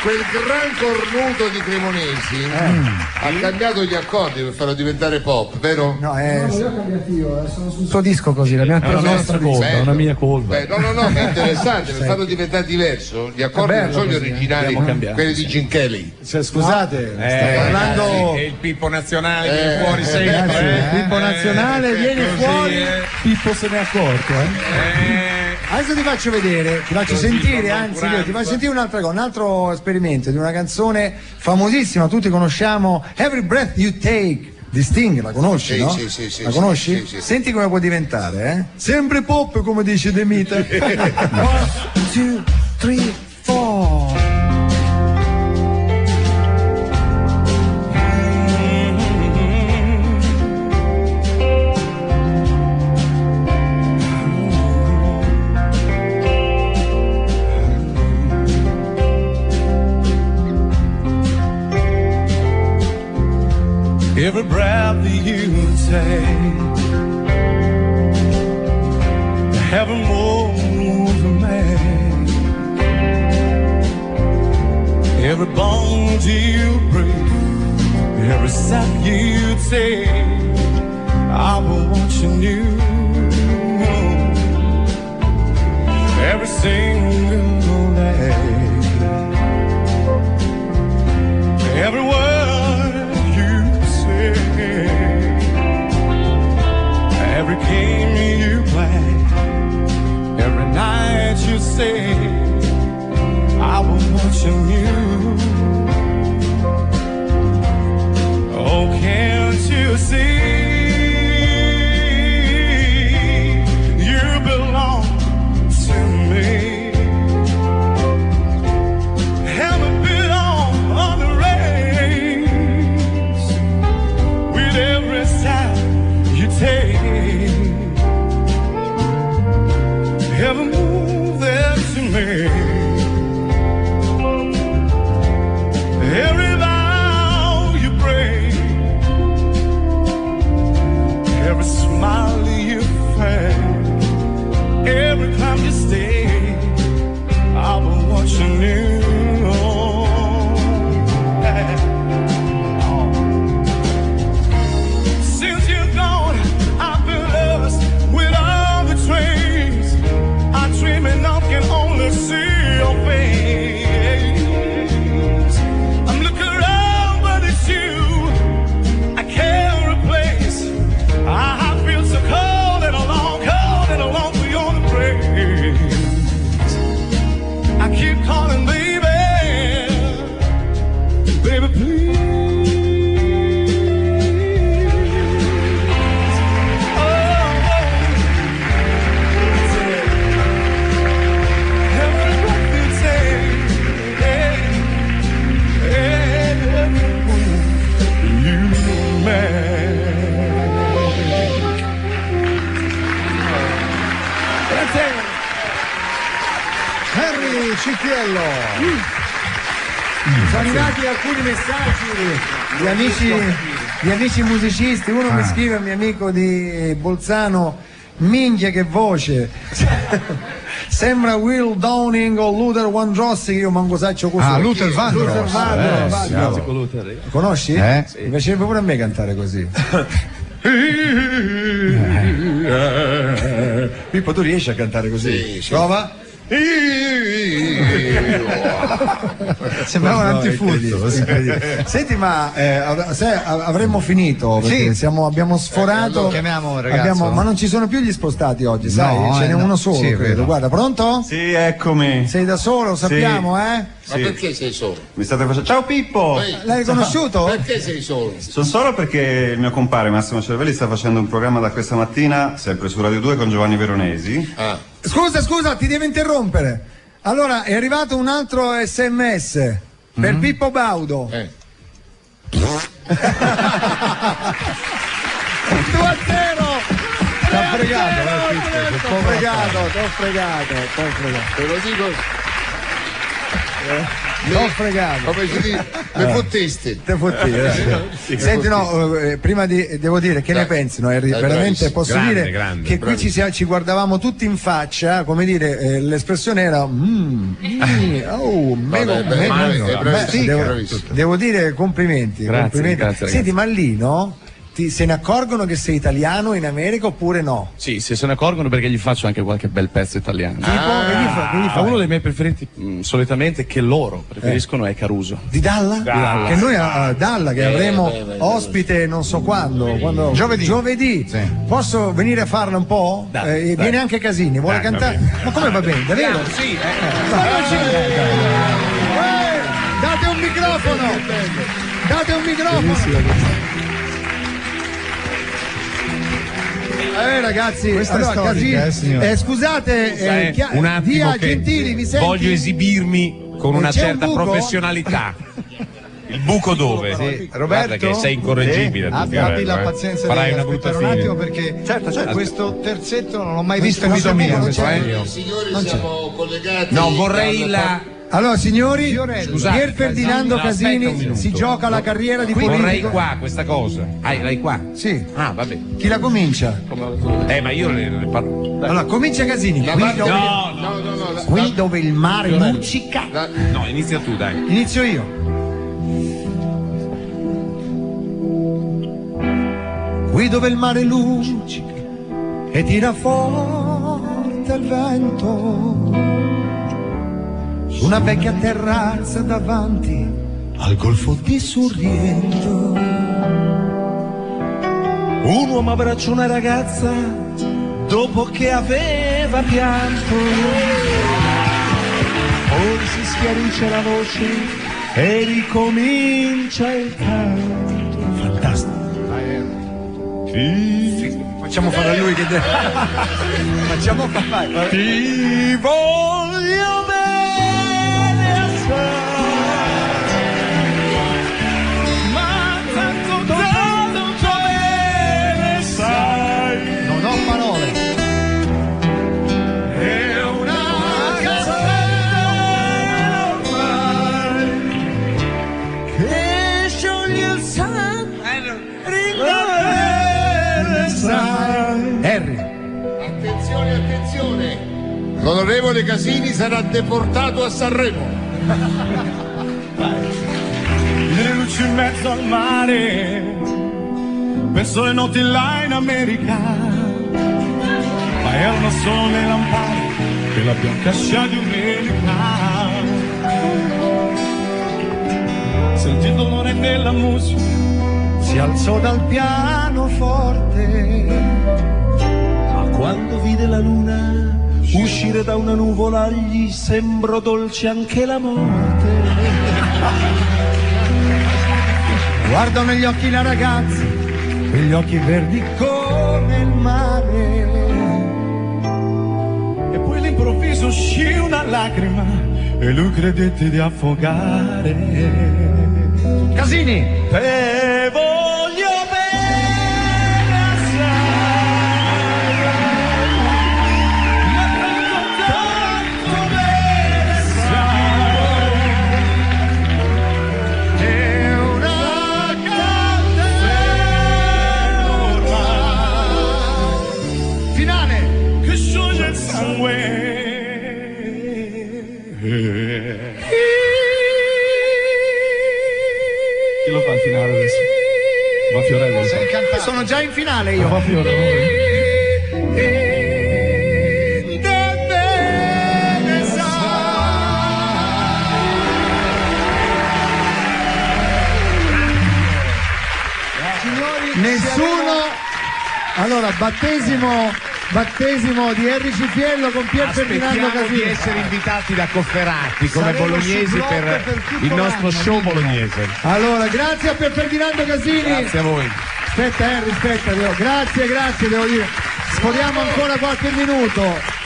Quel gran cornuto di Cremonesi ha cambiato gli accordi per farlo diventare pop, vero? No, non l'ho cambiato io, sono sul suo disco così, l'abbiamo preso la nostra colpa, è una mia colpa. No, ma è interessante, per farlo diventare diverso, gli accordi non sono gli originali, quelli di Gene Kelly. Cioè, scusate, sta parlando... E il Pippo nazionale viene fuori sempre. Pippo nazionale viene fuori, Pippo se ne è accorto, Adesso ti faccio vedere, ti faccio sentire, anzi io ti faccio sentire un'altra cosa, un altro esperimento di una canzone famosissima, tutti conosciamo, Every Breath You Take di Sting, la conosci, sì, no? Sì, la conosci? Sì. Senti come può diventare, eh? Sempre pop, come dice De Mita. 1, 2, 3, 4. Every breath that you take, heaven moves a man. Every bone you break, every step you take, I've been watching you. Every single day, every word. Every game you play, every night you say, I was watching you. Oh, can't you see? You belong to me. Haven't been on the race with every step you take. Ever move there to me? Every vow you break, every smile you fake, every time you stay, I've been watching you. Since you're gone, I've been lost with all the trains. Dreaming I can only see your face. I'm looking around, but it's you I can't replace. I feel so cold and alone for your embrace. I keep calling, baby, baby, please. Henry Cicchiello. Sono arrivati alcuni messaggi di amici musicisti. Uno mi scrive, un mio amico di Bolzano: minchia che voce. Sembra Will Downing o Luther Vandross, che io manco saccio così. Luther Vandross. Conosci? Sì. Mi piacerebbe pure a me cantare così. Pippo, tu riesci a cantare così? Sì. Prova? Sembrava un antifurto. Senti, ma avremmo finito perché abbiamo sforato. Chiamiamo un ragazzo. Ma non ci sono più gli spostati oggi, sai? Ce n'è uno solo, sì, credo. Guarda, pronto? Sì, eccomi. Sei da solo, sappiamo, eh? Ma perché sei solo? Mi state facendo. Ciao Pippo! L'hai riconosciuto? Perché sei solo? Sono solo perché il mio compare Massimo Cervelli sta facendo un programma da questa mattina, sempre su Radio 2 con Giovanni Veronesi. Scusa, ti devo interrompere. Allora, è arrivato un altro SMS per Pippo Baudo. 2-0. T'ho fregato. Te lo dico. T'ho fregato. Come si dice? Le fottesti. Senti, prima devo dire che ne pensano, Harry? Veramente posso dire che qui ci guardavamo tutti in faccia, come dire, l'espressione era devo dire complimenti. Grazie. Senti, ma lì, no? se ne accorgono che sei italiano in America oppure no? Sì, se ne accorgono perché gli faccio anche qualche bel pezzo italiano. Tipo, che gli fai? Uno dei miei preferiti, solitamente, che loro preferiscono è Caruso. Di Dalla? Dalla. Che noi a Dalla, che avremo ospite non so quando. Giovedì. Sì. Posso venire a farla un po'? Dai. Viene anche Casini, vuole cantare? Ma come va bene? Davvero? Sì, Date un microfono! Date un microfono! Ragazzi, questa allora, è storica, Casini, scusate, un attimo, via che Gentili, mi senti? voglio esibirmi con una C'è certa un buco? professionalità. Il buco dove? Sì. Roberto? Guarda che sei incorregibili. Abbi la pazienza Farai di una brutta aspettare un fine. attimo perché Certo. questo terzetto non l'ho mai visto in vita mia. Signori, siamo collegati. No, vorrei la... Allora signori, Scusate, Pier Ferdinando no, aspetta un Casini minuto. si gioca la carriera di Vorrei politico. qua questa cosa. L'hai qua? Sì. Ah, vabbè. Chi la comincia? Ma io le parlo. Allora, comincia Casini. No. Qui dove il mare luccica. No, inizia tu, dai. Inizio io. Qui dove il mare luccica e tira forte il vento, su una vecchia terrazza davanti al golfo di Sorrento, un uomo abbraccia una ragazza dopo che aveva pianto, poi si schiarisce la voce e ricomincia il canto. Fantastico. Facciamo fare a lui che deve. Facciamo fare. Ti voglio bene assai, ma tanto bene sai. Non ho parole. È una cazzata ormai che scioglie il sangue. Harry. Attenzione. L'onorevole Casini sarà deportato a Sanremo. Le luci in mezzo al mare, penso le notti là in America, ma erano solo le lampade della bianca scia di un'elica. Sentì il dolore nella musica, Si alzò dal pianoforte, ma quando vide la luna uscire da una nuvola gli sembrò dolce anche la morte. guardò negli occhi la ragazza, quegli occhi verdi come il mare. E poi all'improvviso uscì una lacrima e lui credette di affogare. Casini. Te voglio bene assai, ma tanto bene sai. È una candela ormai, Finale. che scioglie il sangue. Chi lo fa al finale adesso? Va Fiorello. Sono già in finale io. Va Fiorello. Nessuno. Allora, battesimo di Henry Cipiello con Pier Ferdinando Aspettiamo Casini. di essere invitati da Cofferati come Saremo bolognesi sul blog per tutto il nostro l'anno, show bolognese. Allora, grazie a Pier Ferdinando Casini. Grazie a voi. Aspetta Henry, aspetta, grazie, devo dire. Sforiamo ancora qualche minuto.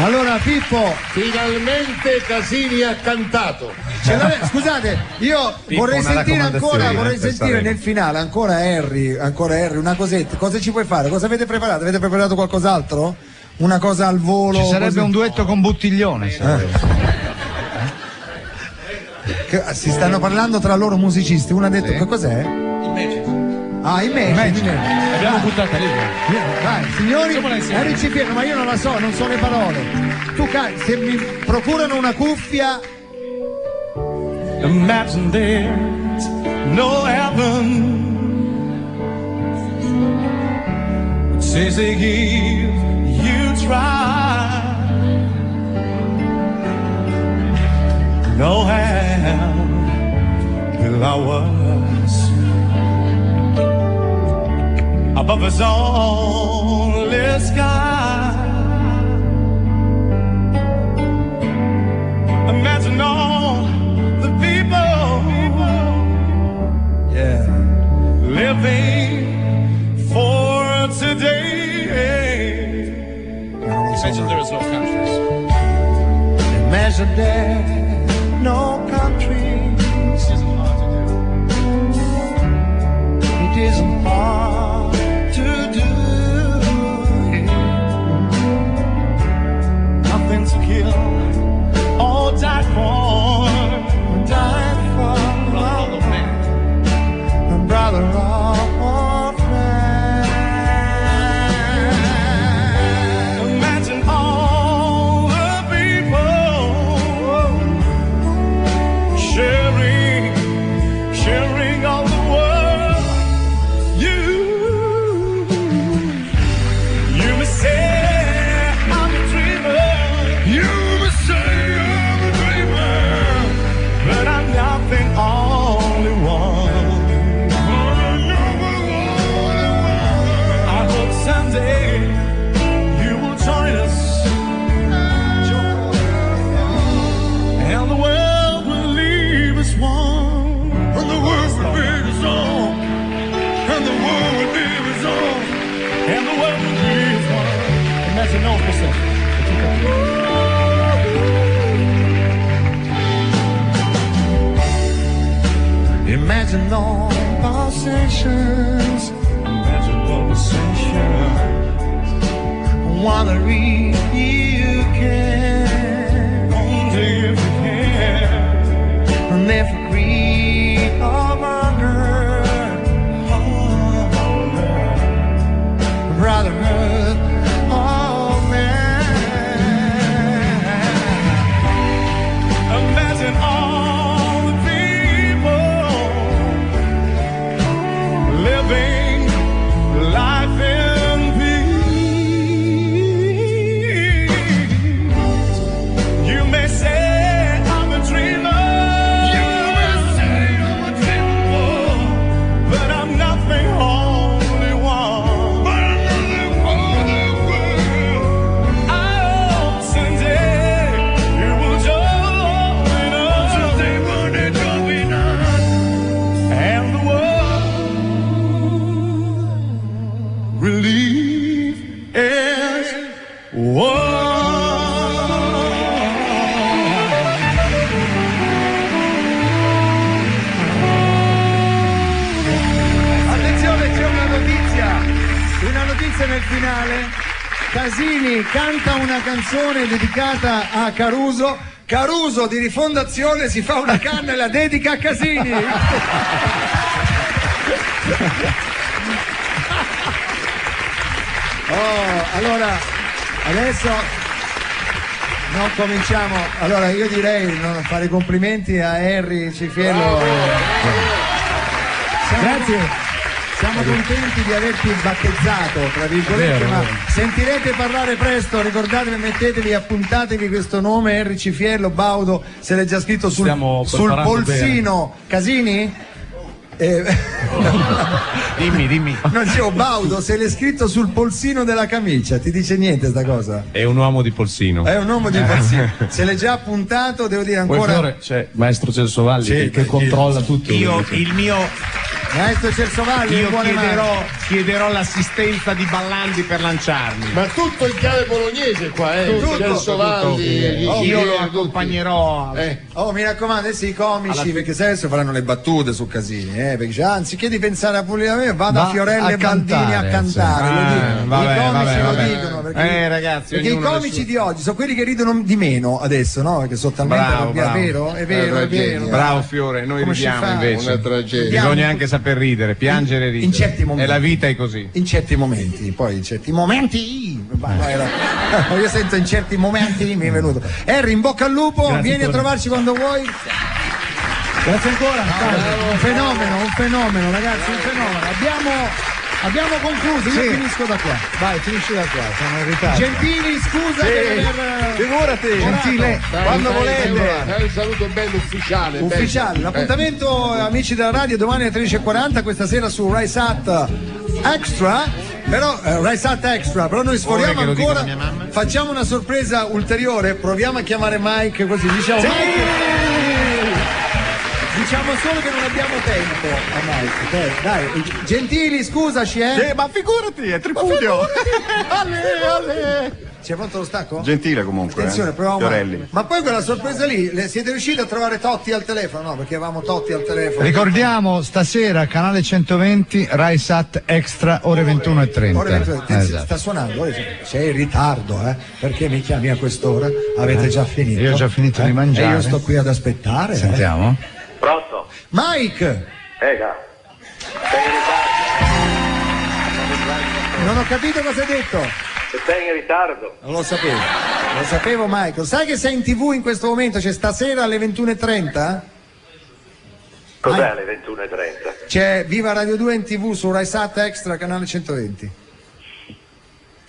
Allora Pippo. Finalmente Casini ha cantato. Scusate, io Pippo, vorrei una sentire raccomandazione, nel finale ancora Harry, una cosetta. Cosa ci puoi fare? Cosa avete preparato? Avete preparato qualcos'altro? Una cosa al volo? Ci sarebbe così? un duetto con Buttiglione. Si stanno parlando tra loro musicisti. Uno ha detto che cos'è? Ah, Imagine. Abbiamo buttato lì. Vai, signori, Harry Cipiello, ma io non la so, non so le parole. Tu se mi procurano una cuffia. Imagine there's no heaven since they give you try. No hand below us, above us only sky. Imagine all the people, yeah, living for today. Imagine there is no countries. Imagine there no countries. It isn't hard to do. Nothing to kill or die for. Die for brother man, brother of man. Imagine all the people sharing all the world. You may say I'm a dreamer. You may say I'm a dreamer, but I'm nothing, only one. I hope someday you will join us, and the world will leave us one. And the world will leave us all. And the world will leave us all. And the world will leave us one. Imagine all for Imagine all conversations. Imagine conversations. Wanna read you can. Only if you can. Never greed or hunger. Brotherhood of man. Imagine all the people living life in peace. You may say I'm a dreamer. You may say I'm a dreamer, but I'm nothing, only one. But I'm nothing for the world. I hope someday you will join us. Someday when they join us, and the world relief is one. Attenzione, c'è una notizia nel finale. Casini canta una canzone dedicata a Caruso. Caruso di Rifondazione si fa una canna e la dedica a Casini. Allora, adesso non cominciamo. Allora io direi non fare i complimenti a Henry Cifiello. Grazie. Siamo contenti di averti battezzato, tra virgolette, ma sentirete parlare presto, ricordatevi, mettetevi, appuntatevi questo nome, Henry Cifiello, Baudo, se l'è già scritto sul polsino. Bene. Casini? Dimmi. Non dicevo, Baudo, se l'è scritto sul polsino della camicia, ti dice niente sta cosa? È un uomo di polsino. È un uomo di polsino. Se l'è già appuntato, devo dire ancora. C'è Maestro Celsovalli che controlla tutto. Il mio Maestro Celsovalli, io chiederò l'assistenza di Ballandi per lanciarmi. Ma tutto il chiave bolognese qua, Celsovalli. Io lo accompagnerò. Mi raccomando, i comici, perché se adesso faranno le battute su Casini, perché anziché di pensare a pulire a me, vado a Fiorella e Baldini a cantare. I comici lo dicono, ragazzi, perché i comici di oggi sono quelli che ridono di meno adesso, no? Perché sono talmente bravo. È vero. Bravo Fiore, noi come ridiamo invece. Una tragedia. Bisogna anche saper ridere, piangere e ridere. In certi momenti. E la vita è così. In certi momenti, poi in certi momenti. Io sento in certi momenti mi è venuto. Harry, in bocca al lupo, grazie, vieni a trovarci quando vuoi. Grazie ancora. Un fenomeno, ragazzi, un fenomeno. Abbiamo concluso, io finisco da qua. Vai, finisci da qua, siamo in ritardo. Gentili, scusa per aver... Figurati, Gentile, quando volete. Dai un saluto bello ufficiale. Ufficiale, l'appuntamento amici della radio domani alle 13:40, questa sera su Rai Sat Extra. Però Rai Sat Extra, però noi sforiamo ancora, facciamo una sorpresa ulteriore, proviamo a chiamare Mike così, diciamo Mike. Diciamo solo che non abbiamo tempo a Mike, dai, Gentili, scusaci, ma figurati, è tripudio. Ale. C'è pronto lo stacco? Gentile comunque. Attenzione, proviamo. Fiorelli. Ma poi quella sorpresa lì, siete riusciti a trovare Totti al telefono? No, perché avevamo Totti al telefono. Ricordiamo, stasera, canale 120, Rai Sat Extra, ore 21:30. Ore 21:30. Sta suonando, sei in ritardo, perché mi chiami a quest'ora? Avete già finito? Io ho già finito di mangiare. E io sto qui ad aspettare. Sentiamo. Pronto? Mike! Ega, sei in ritardo. Non ho capito cosa hai detto. Sei in ritardo. Non lo sapevo Mike. Sai che sei in TV in questo momento? C'è stasera alle 21:30? Cos'è alle 21:30? C'è Viva Radio 2 in TV su Rai Sat Extra, canale 120.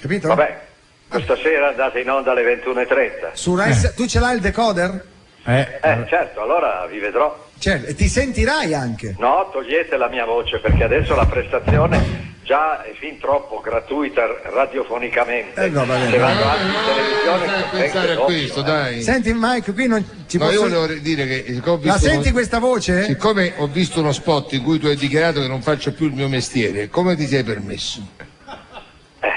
Capito? Vabbè, questa sera andate in onda alle 21:30. Su Rai tu ce l'hai il decoder? Certo, allora vi vedrò. Certo, e ti sentirai anche. No, togliete la mia voce perché adesso la prestazione già è fin troppo gratuita radiofonicamente. No, va bene. Se vado anche in televisione pensare a questo, dai. Senti Mike, qui non ci posso... io volevo dire che la senti questa voce? Siccome ho visto uno spot in cui tu hai dichiarato che non faccio più il mio mestiere, come ti sei permesso?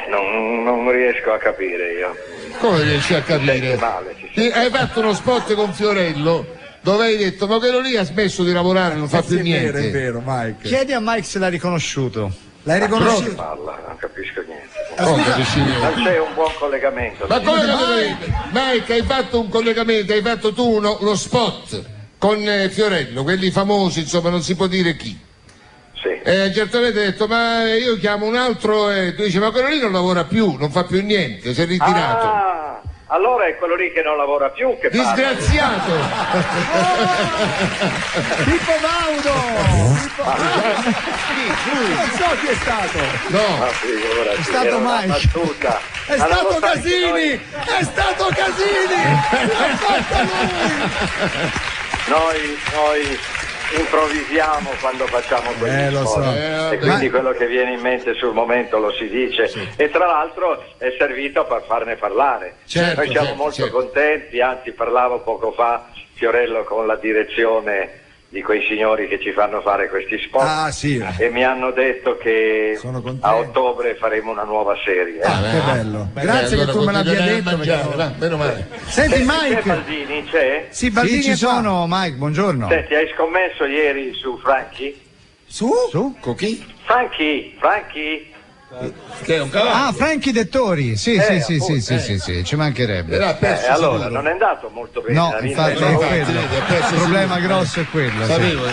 Non riesco a capire io. Come riesci a capire? Male, hai fatto uno spot con Fiorello dove hai detto ma quello lì ha smesso di lavorare, non fa più niente. È vero, Mike. Chiedi a Mike se l'ha riconosciuto. L'hai riconosciuto? Non capisco niente. Non c'è un buon collegamento. Ma come Mike, hai fatto un collegamento, hai fatto tu uno spot con Fiorello, quelli famosi, insomma, non si può dire chi. Sì. Certamente hai detto ma io chiamo un altro e tu dici ma quello lì non lavora più, non fa più niente, si è ritirato. Allora è quello lì che non lavora più che disgraziato. Pippo Baudo. Non so chi è stato. No, è stato Mike. È stato Casini. È stato Casini. L'ha fatta lui. Noi improvvisiamo quando facciamo quegli spot e quindi quello che viene in mente sul momento lo si dice e tra l'altro è servito per farne parlare. Noi siamo molto contenti, anzi parlavo poco fa Fiorello con la direzione di quei signori che ci fanno fare questi spot e mi hanno detto che a ottobre faremo una nuova serie. Che bello. Grazie che tu me l'abbia detto. Meno male. Senti Mike. C'è Baldini? C'è? Sì, Baldini ci sono, Mike, buongiorno. Senti, hai scommesso ieri su Franchi? Su? Con chi? Franchi? Che è un cavallo? Ah, Franchi Dettori, sì, ci mancherebbe. Allora, non è andato molto bene. No, infatti è quello. Il problema grosso è quello. Sapevo io.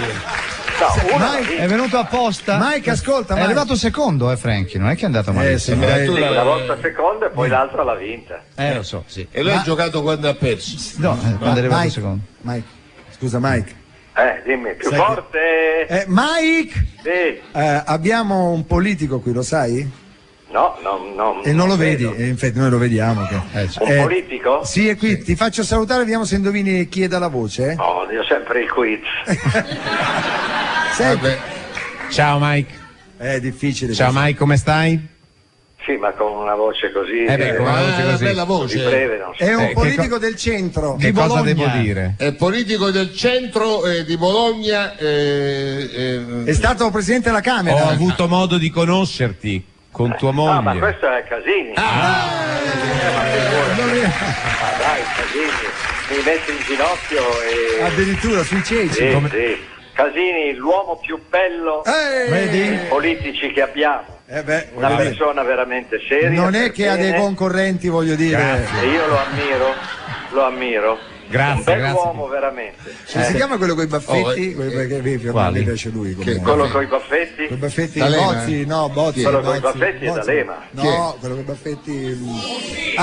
Mike è venuto apposta. Mike, ascolta, è arrivato secondo, Franchi, non è che è andato male. Una volta seconda e poi l'altra l'ha vinta. Lo so, sì. E lui ha giocato quando ha perso? No, quando è arrivato secondo. Mike, scusa Mike. Dimmi, più forte. Mike! Sì. Abbiamo un politico qui, lo sai? No. E non lo vedi, infatti noi lo vediamo. Un politico? Sì, è qui, ti faccio salutare, vediamo se indovini chi è dalla voce. Oh, io sempre il quiz. Ciao Mike. È difficile. Ciao Mike, come stai? Sì, ma con una voce così. Con una voce così. Bella voce. Di breve, non so. È un politico del centro. Che cosa devo dire? È politico del centro di Bologna. È stato presidente della Camera. Ho avuto modo di conoscerti con tua moglie. Ma questo è Casini. Dai, Casini, mi mette in ginocchio e. Addirittura sui ceci. Sì. Casini, l'uomo più bello dei politici che abbiamo. Una persona veramente seria. Non è che ha dei concorrenti, voglio dire. E io lo ammiro Grazie, un bell'uomo veramente. Si chiama quello con i baffetti? Mi piace lui. Quello con i baffetti? Con i baffetti D'Alema, Bozzi. Quello con i baffetti è D'Alema. No, quello con i baffetti.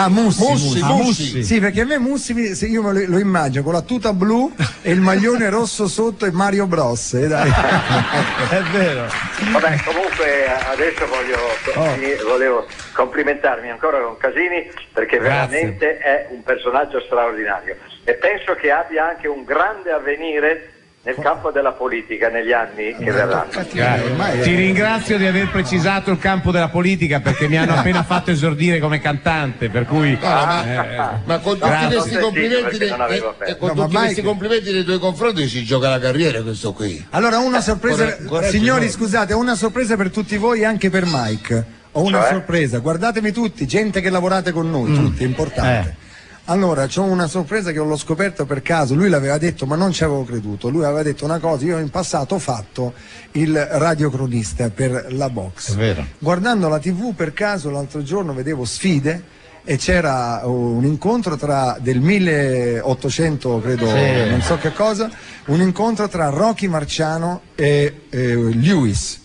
Mussi. Sì, perché a me Mussi, io me lo immagino con la tuta blu e il maglione rosso sotto e Mario Bros. Dai. È vero. Vabbè, comunque adesso volevo complimentarmi ancora con Casini, perché veramente è un personaggio straordinario e penso che abbia anche un grande avvenire nel campo della politica negli anni che verranno. Ti ringrazio di aver precisato il campo della politica, perché mi hanno appena fatto esordire come cantante, per cui ma con tutti questi complimenti questi complimenti nei tuoi confronti si gioca la carriera questo qui. Allora una sorpresa, signori, scusate, una sorpresa per tutti voi, anche per Mike. Ho una sorpresa, guardatemi tutti, gente che lavorate con noi, tutti, è importante. Allora, c'ho una sorpresa che l'ho scoperto per caso, lui l'aveva detto ma non ci avevo creduto, lui aveva detto una cosa, io in passato ho fatto il radiocronista per la Box. È vero. Guardando la TV per caso l'altro giorno vedevo Sfide e c'era un incontro del 1800, credo, non so che cosa, un incontro tra Rocky Marciano e Lewis.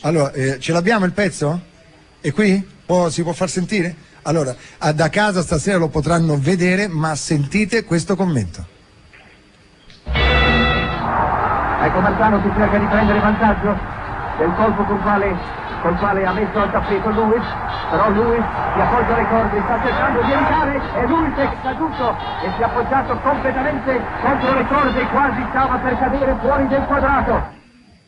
Allora, ce l'abbiamo il pezzo? È qui? Si può far sentire? Allora, da casa stasera lo potranno vedere, ma sentite questo commento. Ecco Marciano che cerca di prendere vantaggio del colpo col quale ha messo al tappeto Lewis, però Lewis si appoggia alle corde, sta cercando di evitare e Lewis è caduto e si è appoggiato completamente contro le corde, quasi stava per cadere fuori del quadrato.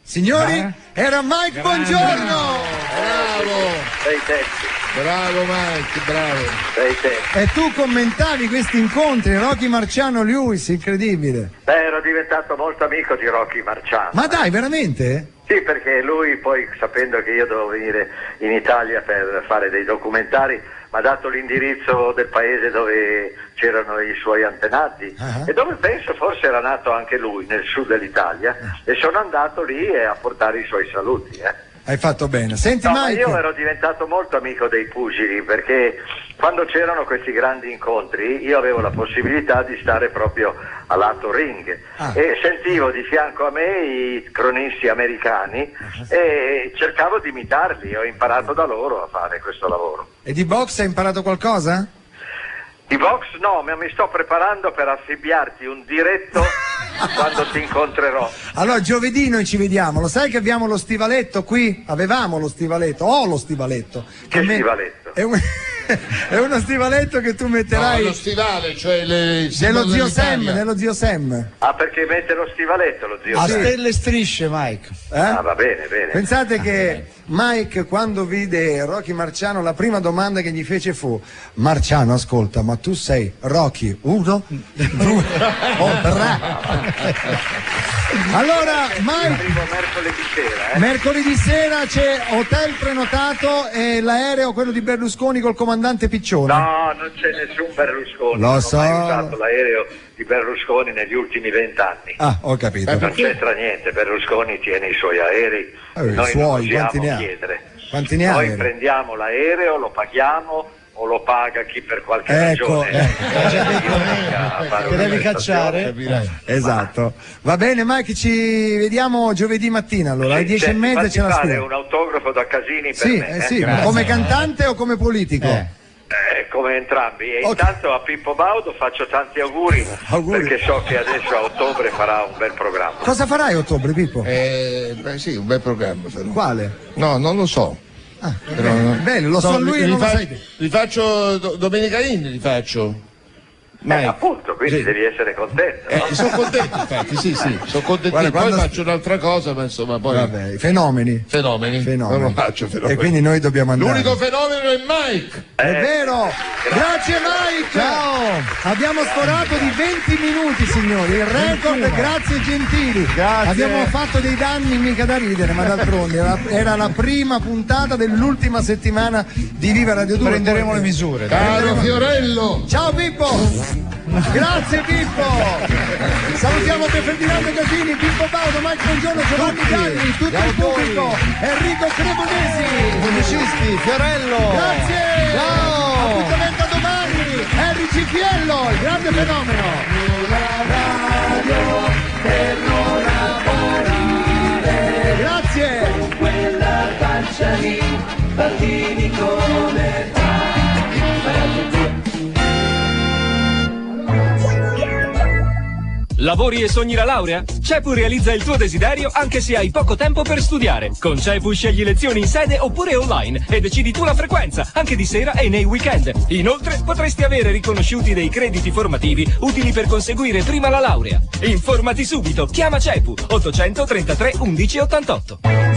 Signori, era Mike Bongiorno! Bravo! Sei tempi. Bravo Mike, bravo. Sei tempi. E tu commentavi questi incontri, Rocky Marciano Lewis, incredibile. Beh, ero diventato molto amico di Rocky Marciano. Ma dai, veramente? Sì, perché lui poi, sapendo che io dovevo venire in Italia per fare dei documentari, mi ha dato l'indirizzo del paese dove c'erano i suoi antenati e dove penso forse era nato anche lui, nel sud dell'Italia, e sono andato lì a portare i suoi saluti. Hai fatto bene. Senti, Mike. Io ero diventato molto amico dei pugili, perché quando c'erano questi grandi incontri io avevo la possibilità di stare proprio a lato ring e sentivo di fianco a me i cronisti americani e cercavo di imitarli, ho imparato da loro a fare questo lavoro. E di box hai imparato qualcosa? Di box no, ma mi sto preparando per affibbiarti un diretto quando ti incontrerò. Allora giovedì noi ci vediamo, lo sai che abbiamo lo stivaletto qui? Avevamo lo stivaletto, ho lo stivaletto. Che stivaletto? È uno stivaletto che tu metterai. No, lo stivale, cioè dello zio Sam. Ah, perché mette lo stivaletto lo zio Sam? A stelle e strisce, Mike. Ah, va bene, bene. Pensate che Mike, quando vide Rocky Marciano, la prima domanda che gli fece fu: Marciano, ascolta, ma tu sei Rocky 1, 2 o 3? Allora, Mike, arrivo mercoledì sera. Mercoledì sera c'è hotel prenotato e l'aereo, quello di Berlusconi col comandante Piccione. No, non c'è nessun Berlusconi. Lo so. Non ho mai usato l'aereo di Berlusconi negli ultimi 20 anni. Ah, ho capito. Non c'entra niente, Berlusconi tiene i suoi aerei, noi non osiamo chiedere. Quanti ne ha? Noi prendiamo l'aereo, lo paghiamo o lo paga chi per qualche ragione che devi cacciare. Esatto. Va bene Mike, ci vediamo giovedì mattina allora alle 10:30 c'è la fare scuola. un autografo da Casini per me. Sì, come cantante o come politico? Come entrambi. E intanto a Pippo Baudo faccio tanti auguri perché so che adesso a ottobre farà un bel programma. Cosa farai a ottobre, Pippo? Sì, un bel programma. Quale? No, non lo so. Bene, lo so lui e non lo sai te. Li faccio Domenica In, li faccio. Appunto, quindi devi essere contento. No? Sono contento, infatti, sì, sono contento. Poi faccio un'altra cosa, ma insomma poi. Vabbè, fenomeni. Non lo faccio fenomeni. E quindi noi dobbiamo andare. L'unico fenomeno è Mike. È vero. Grazie Mike. Ciao. Abbiamo sforato di 20 minuti, signori. Il record, grazie gentili. Grazie. Abbiamo fatto dei danni mica da ridere, ma d'altronde era la prima puntata dell'ultima settimana di Viva Radio 2. Prenderemo le misure. Caro Fiorello. Ciao Pippo. Grazie Pippo. Salutiamo per Ferdinando Casini, Pippo Baudo, Mike Bongiorno, Giovanni Galli, tutto il pubblico, Enrico Cremonesi, musicisti, Fiorello. Grazie. Ciao. Appuntamento a domani. Harry Cipiello, il grande fenomeno. per non lavorare. Grazie. Con quella faccia lì, bambini come Lavori e sogni la laurea? CEPU realizza il tuo desiderio anche se hai poco tempo per studiare. Con CEPU scegli lezioni in sede oppure online e decidi tu la frequenza, anche di sera e nei weekend. Inoltre potresti avere riconosciuti dei crediti formativi utili per conseguire prima la laurea. Informati subito, chiama CEPU 833 11 88.